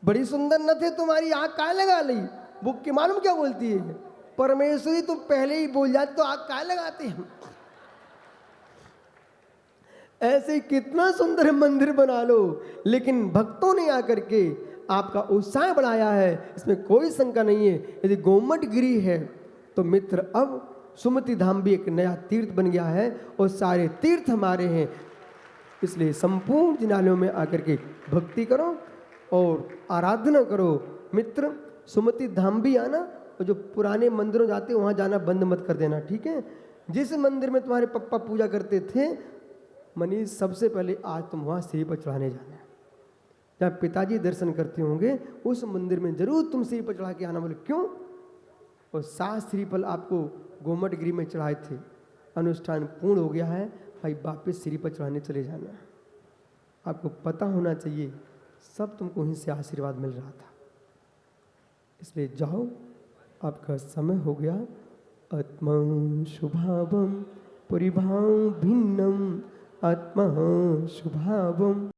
बड़ी सुंदर नथ है तुम्हारी, आग काहे लगा ली। वो के मालूम क्या बोलती है, परमेश्वरी तुम पहले ही बोल जाते तो आग काहे लगाते हैं। ऐसे कितना सुंदर मंदिर बना लो, लेकिन भक्तों ने आकर के आपका उत्साह बढ़ाया है, इसमें कोई शंका नहीं है। यदि गोमट गिरी है तो मित्र अब सुमति धाम भी एक नया तीर्थ बन गया है, और सारे तीर्थ हमारे हैं। इसलिए संपूर्ण जिनालयों में आकर के भक्ति करो और आराधना करो। मित्र सुमति धाम भी आना, और जो पुराने मंदिरों जाते वहाँ जाना बंद मत कर देना, ठीक है। जिस मंदिर में तुम्हारे पप्पा पूजा करते थे मनीष, सबसे पहले आज तुम वहाँ श्री पर चढ़ाने जाना है। जहाँ पिताजी दर्शन करते होंगे उस मंदिर में जरूर तुम श्री पर चढ़ा के आना। बोले क्यों, और 7 श्रीफल आपको गोमटगिरी में चढ़ाए थे, अनुष्ठान पूर्ण हो गया है, भाई वापिस श्री पर चढ़ाने चले जाना। आपको पता होना चाहिए सब तुमको वहीं से आशीर्वाद मिल रहा था, इसलिए जाओ, आपका समय हो गया। आत्मा शुभावम परिभाव भिन्नम, आत्मा शुभावम।